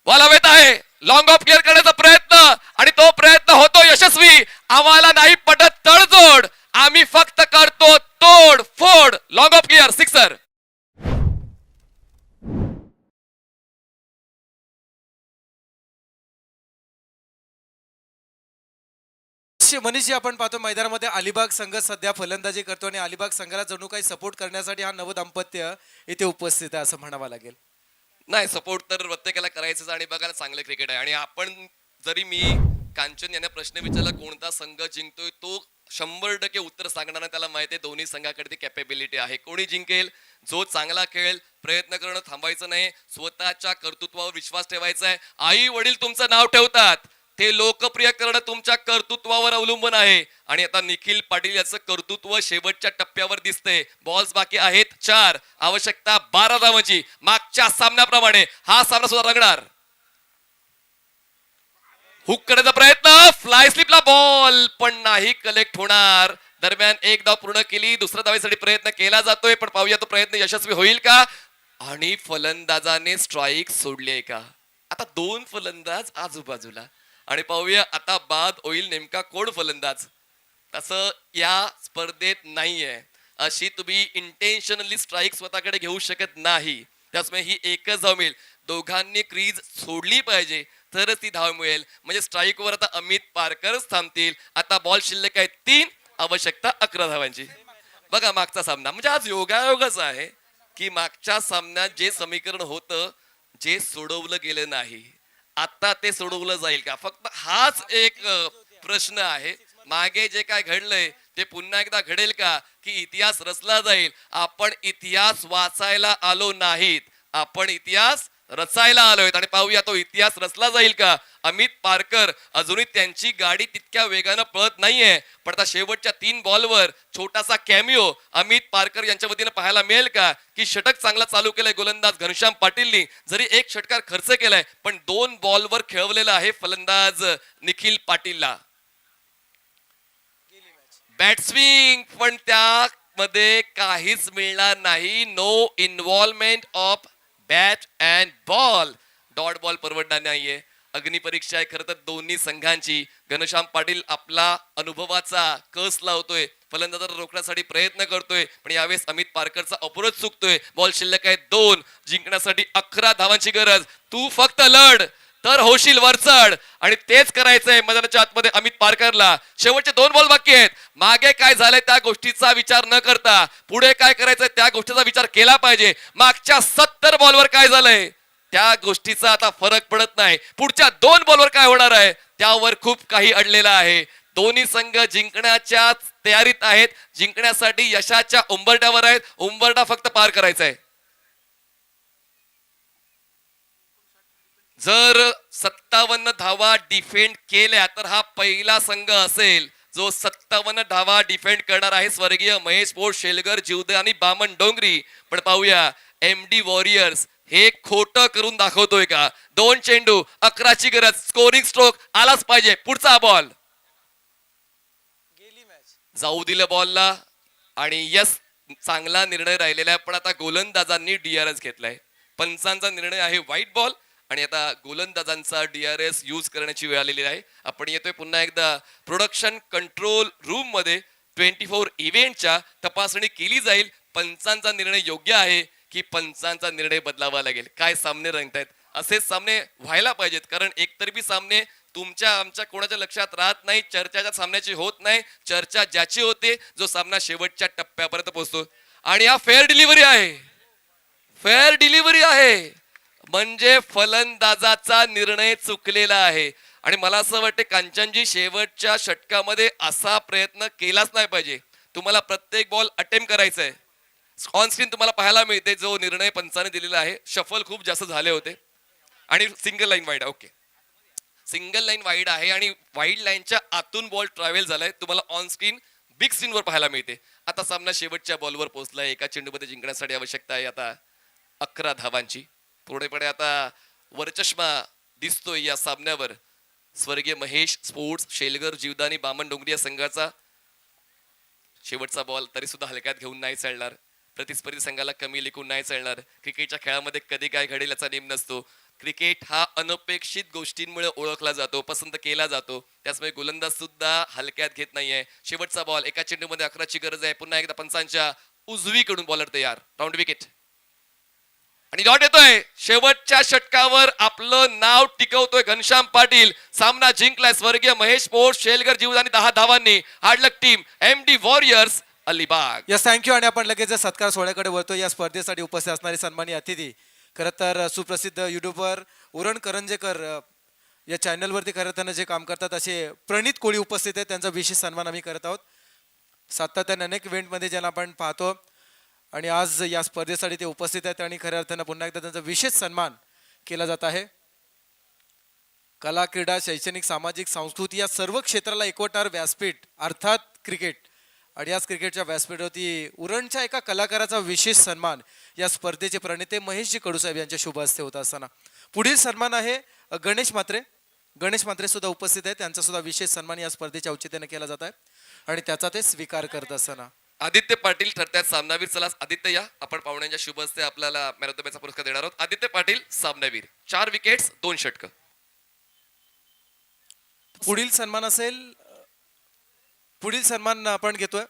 बॉल हवेत आहे. लॉंग ऑफ क्लिअर करण्याचा प्रयत्न आणि तो प्रयत्न होतो यशस्वी. आम्हाला नाही पटत तडजोड, आम्ही फक्त करतो तोड फोड. Long off clear, sixer. मनीषजी आपण पाहतो मैदानामध्ये अलिबाग संघ सध्या फलंदाजी करतो आणि अलिबाग संघाला जणू काही सपोर्ट करण्यासाठी हा नवदाम्पत्य इथे उपस्थित आहे असं म्हणावं लागेल. नाही, सपोर्ट तर प्रत्येकाला करायचंच आणि बघायला चांगलं क्रिकेट आहे. आणि आपण जरी मी कांचन यांना प्रश्न विचारला कोणता संघ जिंकतोय, तो 100% उत्तर सांगणार नाही. त्याला माहिती आहे दोन्ही संघाकडे ती कॅपेबिलिटी आहे. कोणी जिंकेल, जो चांगला खेळेल, प्रयत्न करणं थांबायचं नाही, स्वतःच्या कर्तृत्वावर विश्वास ठेवायचा आहे. आई वडील तुमचं नाव ठेवतात, ते लोकप्रिय करणं तुमच्या कर्तृत्वावर अवलंबून आहे. आणि आता निखिल पाटील याचं कर्तृत्व शेवटच्या टप्प्यावर दिसतंय. बॉल्स बाकी आहेत 4, आवश्यकता 12 धावांची. मागच्या सामन्याप्रमाणे हा सामना सुद्धा रंगणार. हुक करण्याचा प्रयत्न, फ्लाय स्लिपला बॉल पण नाही कलेक्ट होणार. दरम्यान एक धाव पूर्ण केली, दुसऱ्या धावेसाठी प्रयत्न केला जातोय, पण पाहूया तो प्रयत्न यशस्वी होईल का. आणि फलंदाजाने स्ट्राईक सोडली का. आता 2 फलंदाज आजूबाजूला आणि पाहूया आता बाद होईल नेमका कोण फलंदाज. तसं या स्पर्धेत नाहीये. अशी तुम्ही इंटेन्शनली स्ट्राईक स्वतःकडे घेऊ शकत नाही. त्यामुळे ही एकच धाव मिळेल. दोघांनी क्रीज सोडली पाहिजे तरच ती धाव मिळेल. म्हणजे स्ट्राईकवर आता अमित पारकरच थांबतील. आता बॉल शिल्लक आहे 3, आवश्यकता 11 धावांची. बघा मागचा सामना म्हणजे आज योगायोगच आहे की मागच्या सामन्यात जे समीकरण होतं, जे सोडवलं गेलं नाही, आता ते सोडवलं जाईल का. फक्त हाच एक प्रश्न आहे. मागे जे काय घडलंय ते पुन्हा एकदा घडेल का, की इतिहास रचला जाईल. आपण इतिहास वाचायला आलो नाहीत, आपण इतिहास रचायला आलोय. आणि पाहूया तो इतिहास रचला जाईल का. अमित पारकर अजूनही त्यांची गाडी तितक्या वेगानं पळत नाहीये, पण आता शेवटच्या 3 बॉलवर छोटासा कॅमिओ अमित पारकर यांच्या वतीनं पाहायला मिळेल का, की षटक चांगला चालू केलंय गोलंदाज घनश्याम पाटीलनी. जरी एक षटकार खर्च केलाय, पण 2 बॉलवर खेळवलेला आहे फलंदाज निखिल पाटीलला. बॅटस्विंग पण त्यामध्ये काहीच मिळणार नाही. No involvement of bat and ball. Dot ball परवडणार नाहीये. अग्निपरीक्षा आहे खरं तर दोन्ही संघांची. घनश्याम पाटील आपला अनुभवाचा कस लावतोय, फलंदाजाला रोखण्यासाठी प्रयत्न करतोय, पण यावेळेस अमित पारकरचा अप्रोच चुकतोय. बॉल शिल्लक आहे 2, जिंकण्यासाठी 11 धावांची गरज. तू फक्त लढ तर होशील वरचढ. आणि तेच करायचंय मैदानाच्या आतमध्ये अमित पारकरला. शेवटचे 2 बॉल बाकी आहेत. मागे काय झालंय त्या गोष्टीचा विचार न करता पुढे काय करायचंय त्या गोष्टीचा विचार केला पाहिजे. मागच्या 70 बॉलवर काय झालंय त्या गोष्टीचा आता फरक पडत नाही. पुढच्या 2 बॉलवर काय होणार आहे त्यावर खूप काही अडलेलं आहे. दोन्ही संघ जिंकण्याच्या तयारीत आहेत, जिंकण्यासाठी यशाच्या उंबरठ्यावर आहेत. उंबरठा फक्त पार करायचा आहे. जर 57 धावा डिफेंड केल्या तर हा पहिला संघ असेल जो 57 धावा डिफेंड करणार आहे. स्वर्गीय महेश पोळ, शेलगर, जीवदे आणि बामण डोंगरी. पण पाहूया MD वॉरियर्स हे खोटं करून दाखवतोय का. 2 चेंडू, 11ची गरज, स्कोरिंग स्ट्रोक आलाच पाहिजे. पुढचा बॉल जाऊ दिलं बॉलला. आणि यस, चांगला निर्णय राहिलेला आहे, पण आता गोलंदाजांनी DRS घेतलाय. पंचांचा निर्णय आहे व्हाईट बॉल आणि आता गोलंदाजांचा DRS यूज करण्याची वेळ आलेली आहे. आपण येतोय पुन्हा एकदा प्रोडक्शन कंट्रोल रूम मध्ये. 24 इव्हेंटच्या तपासणी केली जाईल. पंचांचा निर्णय योग्य आहे की पंचांचा निर्णय बदलावा लागेल. काय सामने रंगतायत, असेच सामने व्हायला पाहिजेत. कारण एकतर्फी सामने तुमच्या आमच्या कोणाच्या लक्षात राहत नाही, चर्चाच्या सामन्याची होत नाही. चर्चा ज्याची होते जो सामना शेवटच्या टप्प्यापर्यंत पोहोचतो. आणि हा फेअर डिलिव्हरी आहे, फेअर डिलिव्हरी आहे. म्हणजे फलंदाजाचा निर्णय चुकलेला आहे. आणि मला असं वाटतं कांचनजी शेवटच्या षटकामध्ये असा प्रयत्न केलाच नाही पाहिजे. तुम्हाला प्रत्येक बॉल अटेम्प्ट करायचा आहे. ऑन स्क्रीन तुम्हाला पाहायला मिळते जो निर्णय पंचाने दिलेला आहे. शफल खूप जास्त झाले होते आणि single line wide. Okay, single line wide आहे आणि वाईड लाईनच्या आतून बॉल ट्रॅव्हल झालाय. तुम्हाला ऑन स्क्रीन बिग स्क्रीनवर पाहायला मिळते. आता सामना शेवटच्या बॉलवर पोहोचलाय. एका चेंडूमध्ये जिंकण्यासाठी आवश्यकता आहे आता 11 धावांची. थोडेपणे आता वरचष्मा दिसतोय या सामन्यावर स्वर्गीय महेश स्पोर्ट्स, शेलगर, जीवदानी, बामण डोंगरी या संघाचा. शेवटचा बॉल तरी सुद्धा हलक्यात घेऊन नाही चालणार. प्रतिस्पर्धी संघाला कमी लेखून नाही चालणार. क्रिकेटच्या खेळामध्ये कधी काय घडेल याचा नेम नसतो. क्रिकेट हा अनपेक्षित गोष्टींमुळे ओळखला जातो, पसंत केला जातो. त्याचमुळे गोलंदाज सुद्धा हलक्यात घेत नाहीये. शेवटचा बॉल, एका चेंडूमध्ये 11ची गरज आहे. पुन्हा एकदा पंचांच्या उजवीकडून बॉलर तयार. राऊंड विकेट आणि डॉट येतोय. शेवटच्या षटकावर आपलं नाव टिकवतोय घनश्याम पाटील. सामना जिंकलाय स्वर्गीय महेश स्पोर्ट्स, शेलगर, जीवदानी 10 धावांनी. Hard luck team MD warriors Alibag. Yes, thank you. आणि आपण लगेच सत्कार सोहळ्याकडे वळतो. या स्पर्धेसाठी उपस्थित असणारे सन्माननीय अतिथी खरं तर सुप्रसिद्ध युट्यूबर उरण करंजेकर या चॅनलवरती खरं तर जे काम करतात असे प्रणित कोळी उपस्थित आहेत, त्यांचा विशेष सन्मान आम्ही करत आहोत. सातत्याने अनेक इव्हेंटमध्ये ज्यांना आपण पाहतो आणि आज या स्पर्धेसाठी ते उपस्थित आहेत आणि खऱ्या अर्थानं पुन्हा एकदा त्यांचा विशेष सन्मान केला जात आहे. कला, क्रीडा, शैक्षणिक, सामाजिक, सांस्कृतिक या सर्व क्षेत्राला एकवटणारं व्यासपीठ अर्थात क्रिकेट, आणि याच क्रिकेटच्या व्यासपीठावरती उरणच्या एका कलाकाराचा विशेष सन्मान या स्पर्धेचे प्रणेते महेशजी कडूसाहेब यांच्या शुभ हस्ते होत असताना पुढील सन्मान आहे गणेश म्हात्रे. गणेश म्हात्रे सुद्धा उपस्थित आहेत, त्यांचा सुद्धा विशेष सन्मान या स्पर्धेच्या औचित्याने केला जात आहे आणि त्याचा ते स्वीकार करत असताना आदित्य पाटील ठरतात सामनावीर. चला आदित्य या, आपण पाहुण्यांच्या शुभ हस्ते आपल्याला मॅन ऑफ द मॅचचा पुरस्कार देणार आहोत. आदित्य पाटील सामनावीर, 4 विकेट्स 2 षटकं. पुढील सन्मान आपण घेतोय